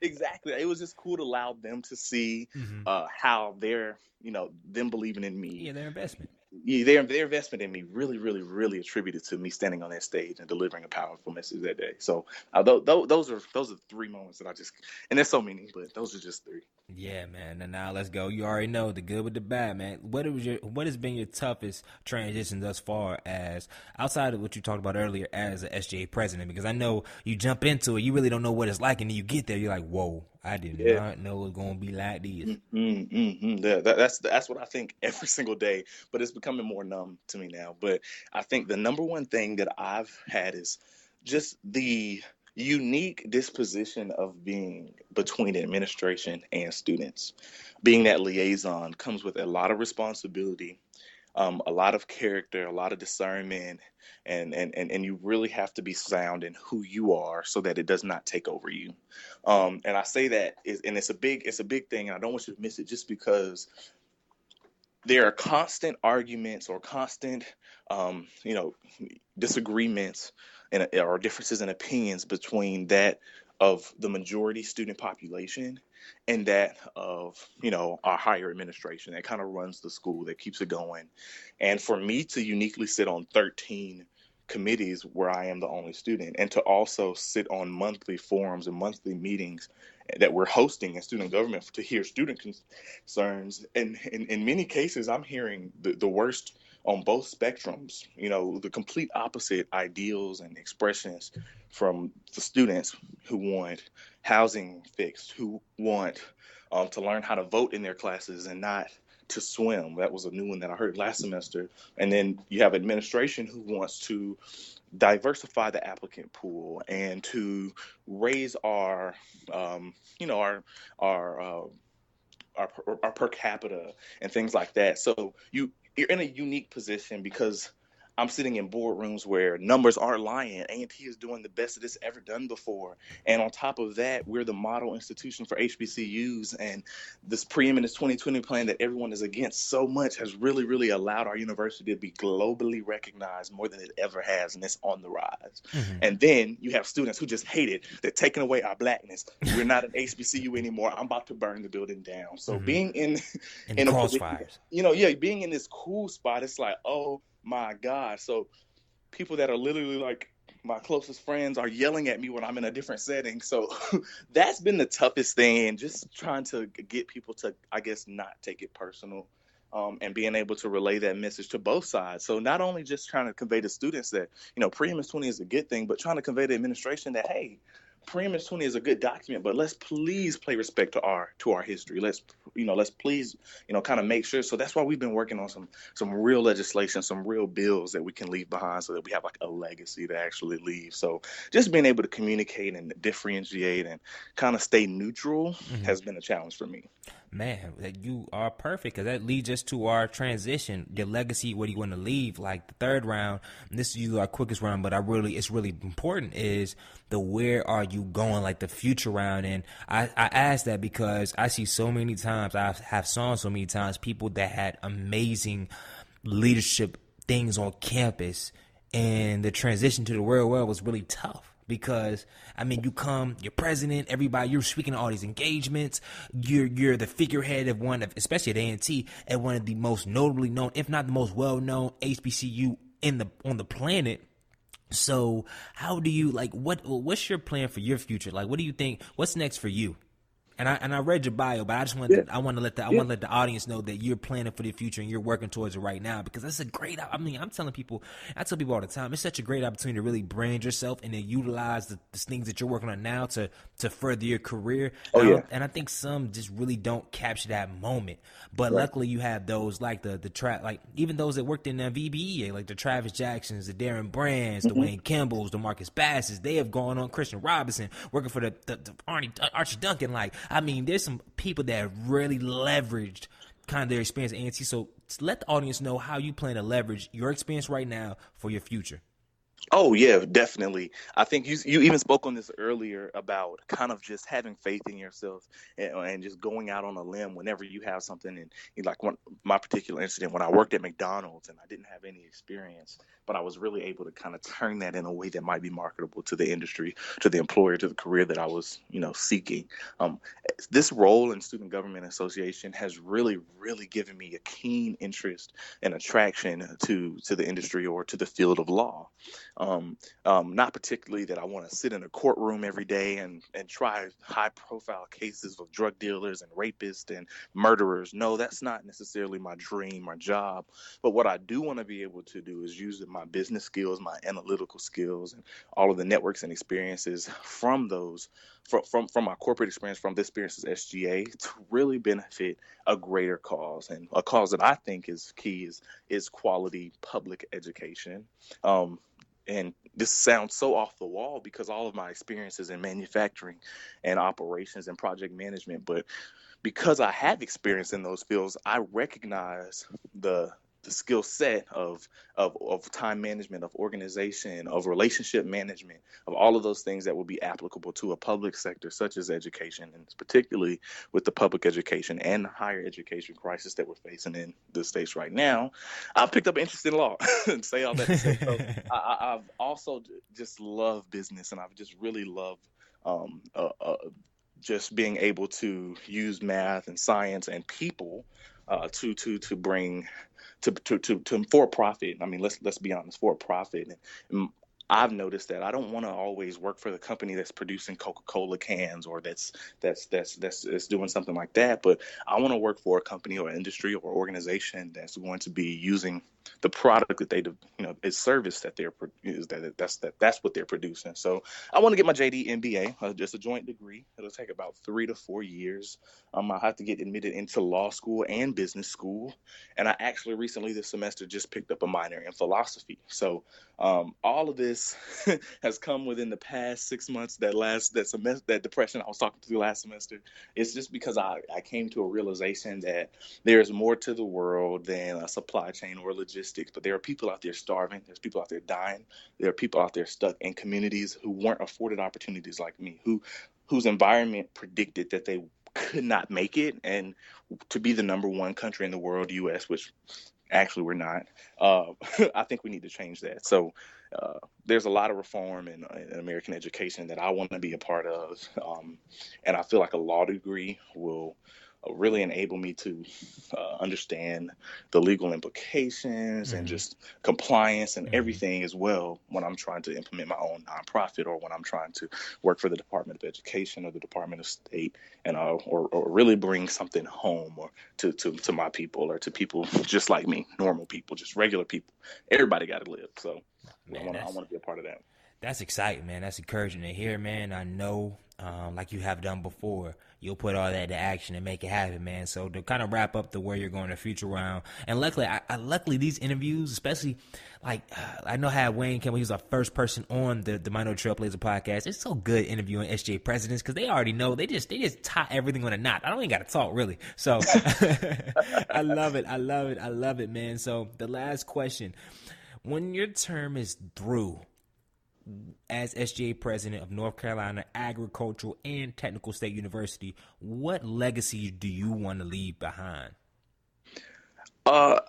Exactly. It was just cool to allow them to see how they're, them believing in me. Yeah, their investment. Yeah, their investment in me really, really, really attributed to me standing on that stage and delivering a powerful message that day. So those are 3 moments that I just, and there's so many, but those are just 3. Yeah, man. And now let's go. You already know the good with the bad, man. What has been your toughest transition thus far, as outside of what you talked about earlier as an SGA president? Because I know you jump into it, you really don't know what it's like, and then you get there, you're like, whoa, I did not know it was going to be like this. Yeah, that's what I think every single day, but it's becoming more numb to me now. But I think the number one thing that I've had is just the unique disposition of being between administration and students. Being that liaison comes with a lot of responsibility, a lot of character, a lot of discernment, and you really have to be sound in who you are so that it does not take over you. And I say that it's a big thing, and I don't want you to miss it, just because there are constant arguments or constant, disagreements or differences in opinions between that of the majority student population and that of, our higher administration that kind of runs the school, that keeps it going. And for me to uniquely sit on 13 committees where I am the only student, and to also sit on monthly forums and monthly meetings that we're hosting in student government to hear student concerns. And in many cases, I'm hearing the worst on both spectrums, the complete opposite ideals and expressions from the students who want housing fixed, who want to learn how to vote in their classes and not to swim. That was a new one that I heard last semester. And then you have administration who wants to diversify the applicant pool and to raise our per capita and things like that. So you're in a unique position because I'm sitting in boardrooms where numbers aren't lying. A&T is doing the best that it's ever done before. And on top of that, we're the model institution for HBCUs. And this preeminence 2020 plan that everyone is against so much has really, really allowed our university to be globally recognized more than it ever has. And it's on the rise. And then you have students who just hate it. They're taking away our blackness. We're not an HBCU anymore. I'm about to burn the building down. So being in the crossfires, being in this cool spot, it's like, oh my God. So people that are literally like my closest friends are yelling at me when I'm in a different setting. So that's been the toughest thing, and just trying to get people to, I guess, not take it personal. and being able to relay that message to both sides. So not only just trying to convey to students that, pre-MS-20 is a good thing, but trying to convey to administration that, hey, pre-MS-20 is a good document, but let's please pay respect to our history. Let's please, kind of make sure. So that's why we've been working on some real legislation, some real bills that we can leave behind, so that we have like a legacy to actually leave. So just being able to communicate and differentiate and kind of stay neutral has been a challenge for me. Man, that you are perfect, because that leads us to our transition. Your legacy, what do you want to leave? Like the third round, and this is usually our quickest round, but it's really important, is the where are you going, like the future round. And I ask that because I see so many times, I have saw so many times people that had amazing leadership things on campus, and the transition to the real world was really tough. Because you're president, everybody, you're speaking at all these engagements, you're the figurehead of one of, especially at A&T, at one of the most notably known, if not the most well-known HBCU on the planet. So how do you, like, what's your plan for your future? Like, what do you think? What's next for you? And I read your bio, but I just want I want to let the audience know that you're planning for the future and you're working towards it right now, because that's a great. I tell people all the time, it's such a great opportunity to really brand yourself and then utilize the things that you're working on now to further your career. And I think some just really don't capture that moment. But luckily, you have those like like even those that worked in the VBEA, like the Travis Jacksons, the Darren Brands, the Wayne Campbells, the Marcus Basses. They have gone on, Christian Robinson, working for the Archie Duncan. Like, there's some people that have really leveraged kind of their experience at A&T. So let the audience know how you plan to leverage your experience right now for your future. Oh, yeah, definitely. I think you even spoke on this earlier about kind of just having faith in yourself and just going out on a limb whenever you have something. And like my particular incident, when I worked at McDonald's and I didn't have any experience, but I was really able to kind of turn that in a way that might be marketable to the industry, to the employer, to the career that I was, seeking. This role in Student Government Association has really, really given me a keen interest and attraction to the industry or to the field of law. Not particularly that I want to sit in a courtroom every day and try high profile cases of drug dealers and rapists and murderers. No, that's not necessarily my dream, my job. But what I do want to be able to do is use my business skills, my analytical skills, and all of the networks and experiences from those, from my corporate experience, from the experiences at SGA, to really benefit a greater cause, and a cause that I think is key is quality public education. And this sounds so off the wall because all of my experiences in manufacturing and operations and project management, but because I have experience in those fields, I recognize the skill set of time management, of organization, of relationship management, of all of those things that will be applicable to a public sector such as education, and particularly with the public education and higher education crisis that we're facing in the States right now. I've picked up an interest in law and say all that to say. So I've also just loved business, and I've just really loved just being able to use math and science and people to bring to for profit. I mean, let's be honest, for profit. And I've noticed that I don't want to always work for the company that's producing Coca-Cola cans or that's doing something like that. But I want to work for a company or industry or organization that's going to be using the product that they, is service that that's what they're producing. So I want to get my JD MBA, just a joint degree. It'll take about 3 to 4 years. I'll have to get admitted into law school and business school. And I actually recently this semester just picked up a minor in philosophy. So all of this has come within the past 6 months. That semester, that depression I was talking to last semester, it's just because I came to a realization that there's more to the world than a supply chain or logistics. But there are people out there starving. There's people out there dying. There are people out there stuck in communities who weren't afforded opportunities like me, whose environment predicted that they could not make it, and to be the number one country in the world, U.S., which actually we're not. I think we need to change that. So there's a lot of reform in American education that I want to be a part of, and I feel like a law degree will really enable me to understand the legal implications and just compliance and everything as well when I'm trying to implement my own nonprofit, or when I'm trying to work for the Department of Education or the Department of State, and or really bring something home, or to my people, or to people just like me, normal people, just regular people. Everybody got to live. So Man, I want to be a part of that. that's exciting, man. That's encouraging to hear, man. I know, like you have done before, you'll put all that to action and make it happen, man. So to kind of wrap up the where you're going in the future round, and luckily these interviews, especially like I know how Wayne came, he was our first person on the Minority Trailblazer podcast. It's so good interviewing SGA presidents because they already know, they just tie everything on a knot. I don't even got to talk really. So I love it, man. So the last question: when your term is through as SGA president of North Carolina Agricultural and Technical State University, what legacy do you want to leave behind? I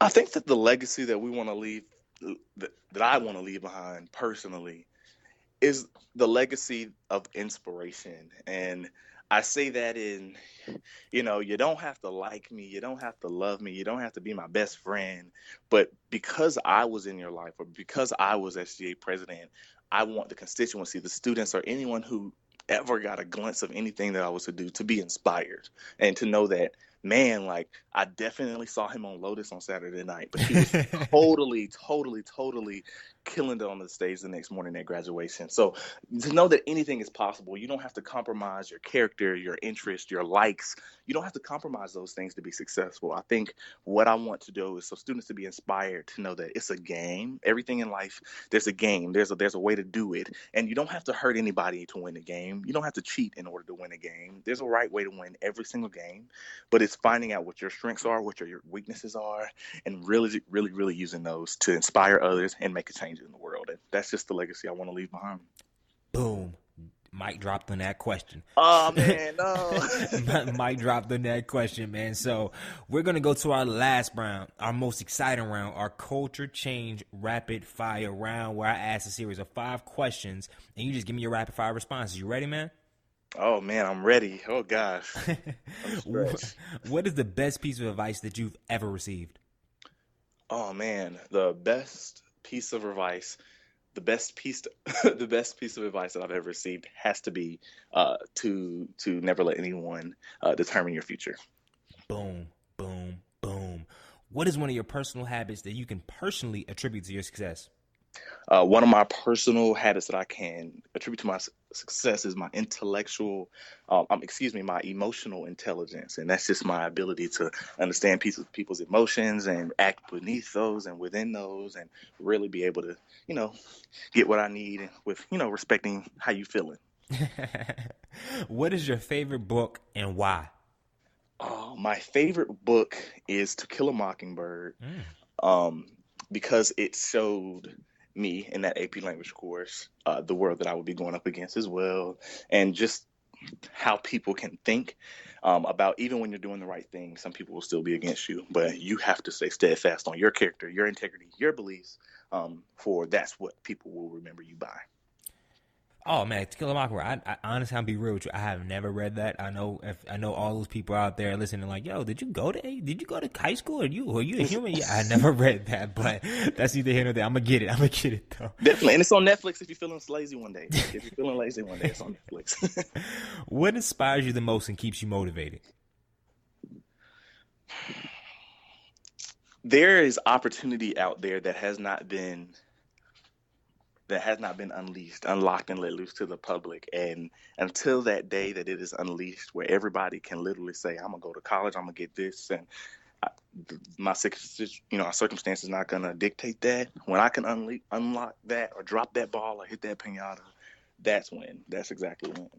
think that the legacy that we want to leave, that I want to leave behind personally, is the legacy of inspiration. And I say that in, you don't have to like me, you don't have to love me, you don't have to be my best friend, but because I was in your life, or because I was SGA president, I want the constituency, the students, or anyone who ever got a glimpse of anything that I was to do, to be inspired and to know that, man, like, I definitely saw him on Lotus on Saturday night, but he was totally killing it on the stage the next morning at graduation. So to know that anything is possible, you don't have to compromise your character, your interest, your likes. You don't have to compromise those things to be successful. I think what I want to do is so students to be inspired to know that it's a game. Everything in life, there's a game. There's a way to do it. And you don't have to hurt anybody to win the game. You don't have to cheat in order to win a game. There's a right way to win every single game. But it's finding out what your strengths are, what your weaknesses are, and really using those to inspire others and make a change in the world. And that's just the legacy I want to leave behind. Boom. Mic dropped on that question. Oh, man, no. Mic dropped on that question, man. So we're going to go to our last round, our most exciting round, our culture change rapid fire round, where I ask a series of 5 questions, and you just give me your rapid fire responses. You ready, man? Oh, man, I'm ready. Oh, gosh. What is the best piece of advice that you've ever received? Oh, man, the best piece of advice the best piece of advice that I've ever received has to be to never let anyone determine your future. Boom, boom, boom. What is one of your personal habits that you can personally attribute to your success? One of my personal habits that I can attribute to my success is my my emotional intelligence. And that's just my ability to understand people's emotions and act beneath those and within those, and really be able to, get what I need with, respecting how you feeling. What is your favorite book and why? My favorite book is To Kill a Mockingbird, because it showed me in that AP language course the world that I would be going up against as well, and just how people can think about, even when you're doing the right thing, some people will still be against you, but you have to stay steadfast on your character, your integrity, your beliefs, for that's what people will remember you by. Oh man, To Kill a Mockingbird. I honestly, I'll be real with you. I have never read that. I know all those people out there listening, like, yo, did you go to high school? Are you a human? Yeah, I never read that, but that's either here or there. I'm gonna get it though. Definitely, and it's on Netflix if you're feeling lazy one day. If you're feeling lazy one day, it's on Netflix. What inspires you the most and keeps you motivated? There is opportunity out there that has not been unlocked, and let loose to the public. And until that day that it is unleashed, where everybody can literally say, I'm going to go to college, I'm going to get this, and my circumstance is not going to dictate that. When I can unlock that, or drop that ball, or hit that pinata, that's exactly when.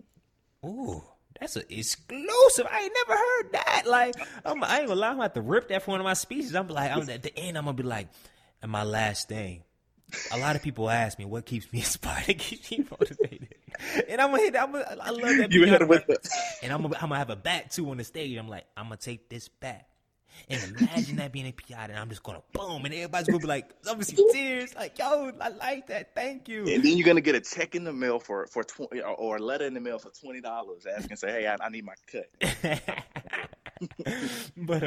Ooh, that's an exclusive. I ain't never heard that. Like, I ain't gonna lie, I'm gonna have to rip that for one of my speeches. I'm at the end, I'm gonna be like, and my last thing. A lot of people ask me what keeps me inspired and keeps me motivated, and I love that. You hit it with it. And I'm gonna have a bat too on the stage. I'm like, I'm gonna take this bat, and imagine that being a PI, and I'm just gonna boom, and everybody's gonna be like, I'm gonna see tears, like, yo, I like that, thank you. And then you're gonna get a check in the mail for 20, or a letter in the mail for $20, asking, say, hey, I need my cut. But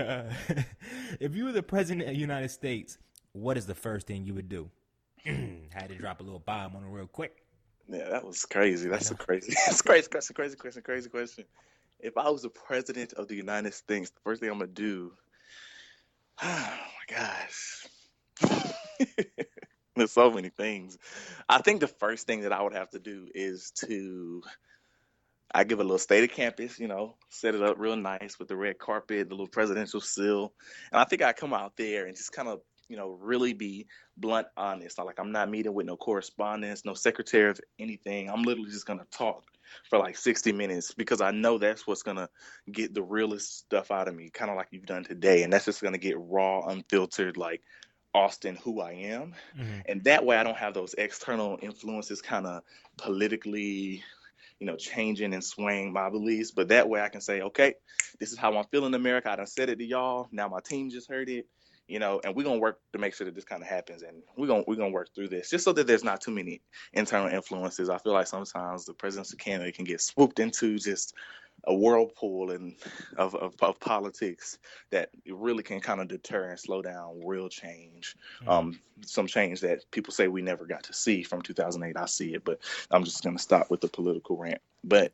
if you were the president of the United States, what is the first thing you would do? Had to drop a little bomb on it real quick. Yeah, that was crazy. I That's know. a crazy, that's a crazy question. Crazy question. If I was the president of the United States, the first thing I'm gonna do, oh my gosh, there's so many things. I think the first thing that I would have to do is I give a little state of campus, set it up real nice with the red carpet, the little presidential seal. And I think I come out there and just kind of, really be blunt, honest. I'm not meeting with no correspondence, no secretary of anything. I'm literally just going to talk for like 60 minutes because I know that's what's going to get the realest stuff out of me, kind of like you've done today. And that's just going to get raw, unfiltered, like Austin, who I am. Mm-hmm. And that way I don't have those external influences kind of politically changing and swaying my beliefs. But that way I can say, okay, this is how I'm feeling, America. I done said it to y'all. Now my team just heard it, and we're going to work to make sure that this kind of happens. And we're going to work through this just so that there's not too many internal influences. I feel like sometimes the presidential candidate can get swooped into just a whirlpool of politics that really can kind of deter and slow down real change. Some change that people say we never got to see from 2008. I see it, but I'm just going to stop with the political rant. But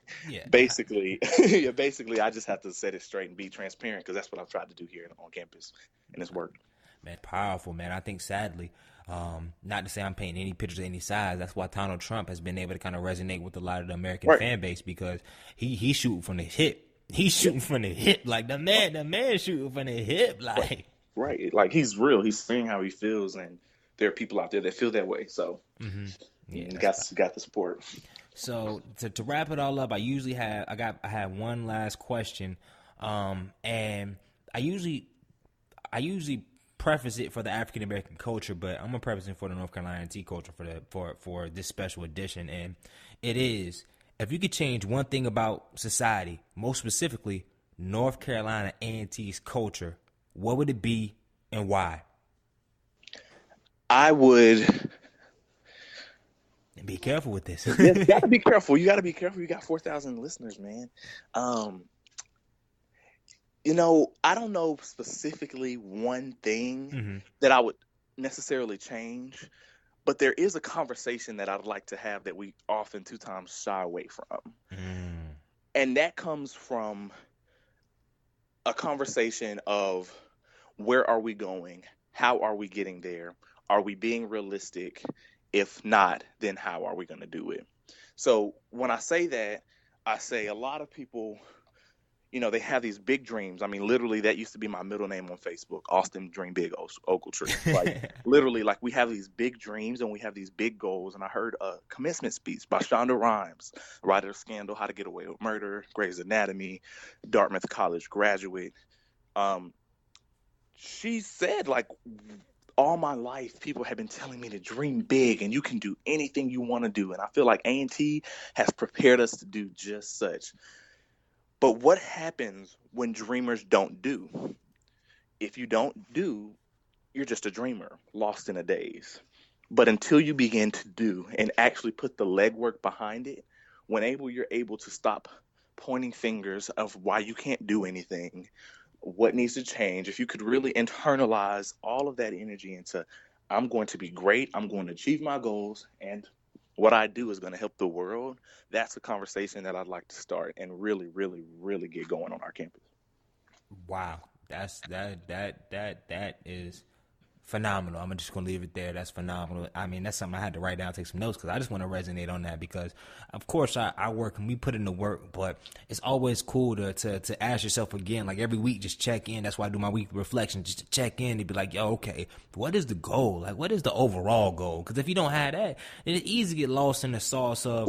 basically, I just have to set it straight and be transparent because that's what I've tried to do here on campus, and it's worked. Man, powerful, man. I think sadly, not to say I'm painting any pictures of any size. That's why Donald Trump has been able to kind of resonate with a lot of the American fan base because he's shooting from the hip. He's shooting from the hip, like the man shooting from the hip, like right. Like he's real. He's saying how he feels, and there are people out there that feel that way. So, got the support. So to wrap it all up, I have one last question, and I usually preface it for the African American culture, but I'm gonna preface it for the North Carolina T culture for this special edition, and it is if you could change one thing about society, most specifically North Carolina A&T's culture, what would it be and why? I would. And be careful with this. Yes, you gotta be careful. You got 4,000 listeners, man. I don't know specifically one thing that I would necessarily change, but there is a conversation that I'd like to have that we often two times shy away from. And that comes from a conversation of where are we going? How are we getting there? Are we being realistic? If not, then how are we going to do it? So when I say that, I say a lot of people, they have these big dreams. I mean, literally, that used to be my middle name on Facebook, Austin Dream Big Ogletree. Like, literally, like we have these big dreams and we have these big goals. And I heard a commencement speech by Shonda Rhimes, writer of Scandal, How to Get Away with Murder, Grey's Anatomy, Dartmouth College graduate. She said, like, all my life, people have been telling me to dream big and you can do anything you want to do. And I feel like A&T has prepared us to do just such. But what happens when dreamers don't do? If you don't do, you're just a dreamer, lost in a daze. But until you begin to do and actually put the legwork behind it, you're able to stop pointing fingers of why you can't do anything, what needs to change. If you could really internalize all of that energy into, I'm going to be great, I'm going to achieve my goals, and what I do is going to help the world. That's a conversation that I'd like to start and really, really, really get going on our campus. Wow, that is phenomenal. I'm just going to leave it there. That's phenomenal. I mean, that's something I had to write down, take some notes, because I just want to resonate on that because, of course, I work and we put in the work, but it's always cool to ask yourself again, like every week, just check in. That's why I do my weekly reflection, just to check in and be like, yo, okay, what is the goal? Like, what is the overall goal? Because if you don't have that, then it's easy to get lost in the sauce of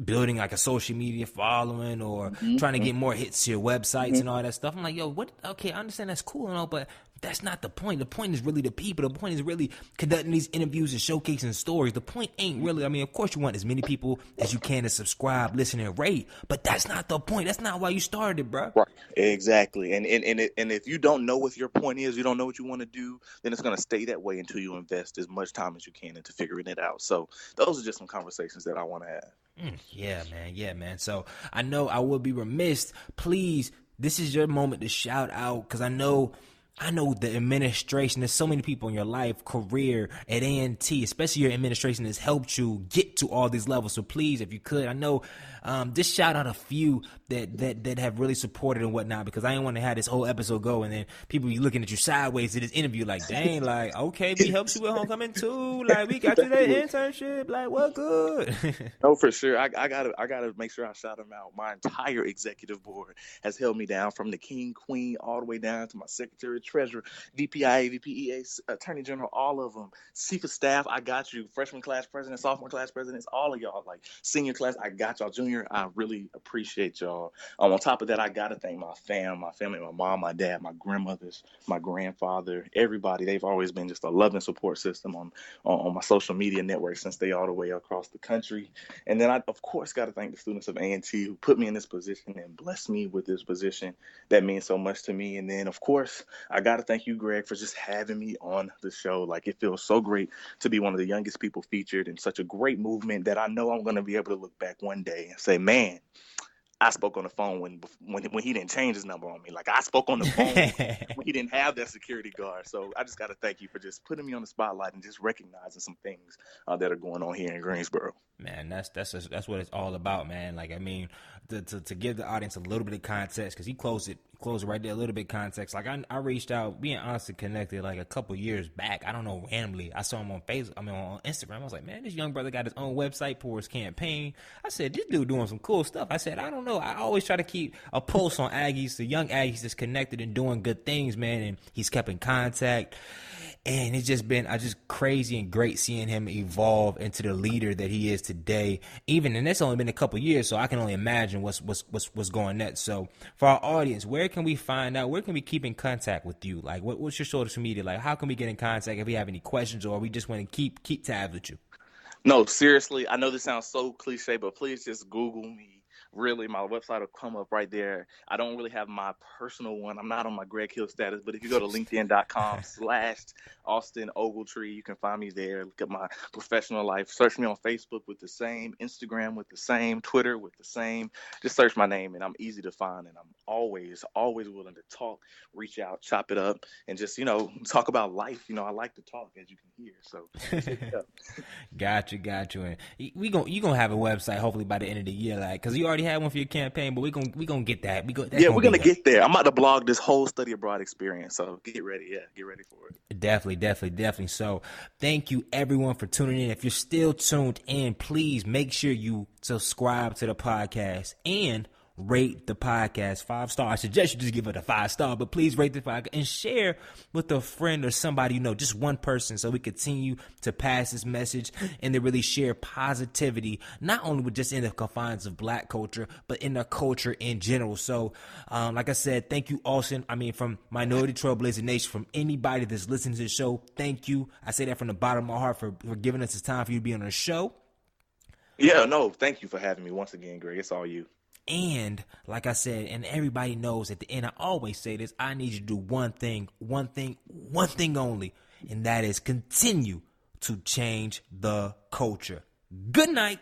building like a social media following or trying to get more hits to your websites and all that stuff. I'm like, yo, what? Okay, I understand that's cool and all, but that's not the point. The point is really the people. The point is really conducting these interviews and showcasing stories. The point ain't really, I mean, of course you want as many people as you can to subscribe, listen, and rate, but that's not the point. That's not why you started, bro. Right. Exactly. And if you don't know what your point is, you don't know what you want to do, then it's going to stay that way until you invest as much time as you can into figuring it out. So those are just some conversations that I want to have. Yeah, man. So I know I would be remiss. Please This is your moment to shout out, because I know the administration, there's so many people in your life, career at A&T, especially your administration, has helped you get to all these levels. So please, if you could, I know, just shout out a few that have really supported and whatnot, because I didn't want to have this whole episode go and then people be looking at you sideways to this interview like, dang, like, okay, we helped you with homecoming too. Like, we got you that internship. Like, what good? No, for sure. I gotta make sure I shout them out. My entire executive board has held me down, from the king, queen, all the way down to my secretary, treasurer, VPIA, VPEA, attorney general, all of them. Chief of staff, I got you. Freshman class president, sophomore class presidents, all of y'all. Like, senior class, I got y'all. Junior, I really appreciate y'all. On top of that, I gotta thank my family, my mom, my dad, my grandmothers, my grandfather, everybody. They've always been just a loving support system on my social media network since they all the way across the country. And then I, of course, got to thank the students of A&T who put me in this position and blessed me with this position. That means so much to me. And then, of course, I got to thank you, Greg, for just having me on the show. Like, it feels so great to be one of the youngest people featured in such a great movement that I know I'm going to be able to look back one day and say, man, I spoke on the phone when he didn't change his number on me. Like, I spoke on the phone when he didn't have that security guard. So I just got to thank you for just putting me on the spotlight and just recognizing some things that are going on here in Greensboro. Man, that's what it's all about, man. Like, I mean, to give the audience a little bit of context, because he closed it right there, a little bit of context. Like, I reached out, being honestly connected, like a couple years back. I don't know, randomly. I saw him on Facebook. I mean, on Instagram. I was like, man, this young brother got his own website for his campaign. I said, this dude doing some cool stuff. I said, I don't know. I always try to keep a pulse on Aggies, the young Aggies that's connected and doing good things, man. And he's kept in contact. And it's just been just crazy and great seeing him evolve into the leader that he is today. And it's only been a couple years, so I can only imagine what's going next. So for our audience, where can we find out? Where can we keep in contact with you? Like, what's your social media? Like, how can we get in contact if we have any questions, or we just want to keep tabs with you? No, seriously, I know this sounds so cliche, but please just Google me. Really, my website will come up right there. I don't really have my personal one. I'm not on my Greg Hill status, but if you go to linkedin.com/Austin Ogletree, you can find me there. Look at my professional life. Search me on Facebook with the same, Instagram with the same, Twitter with the same. Just search my name, and I'm easy to find. And I'm always willing to talk, reach out, chop it up, and just, talk about life. I like to talk, as you can hear. So, Got you. And you gonna have a website hopefully by the end of the year, like, because you already had one for your campaign, but we gonna get that. We're gonna get there. I'm about to blog this whole study abroad experience, so get ready. Yeah, get ready for it. Definitely. So thank you everyone for tuning in. If you're still tuned in, please make sure you subscribe to the podcast and rate the podcast 5-star. I suggest you just give it a 5-star, but please rate the podcast and share with a friend or somebody just one person, so we continue to pass this message and to really share positivity, not only with just in the confines of Black culture, but in the culture in general. So, like I said, thank you, Austin. I mean, from Minority Trailblazer Nation, from anybody that's listening to the show, thank you. I say that from the bottom of my heart for giving us this time for you to be on the show. Yeah, no, thank you for having me once again, Greg. It's all you. And like I said, and everybody knows at the end, I always say this, I need you to do one thing only, and that is continue to change the culture. Good night.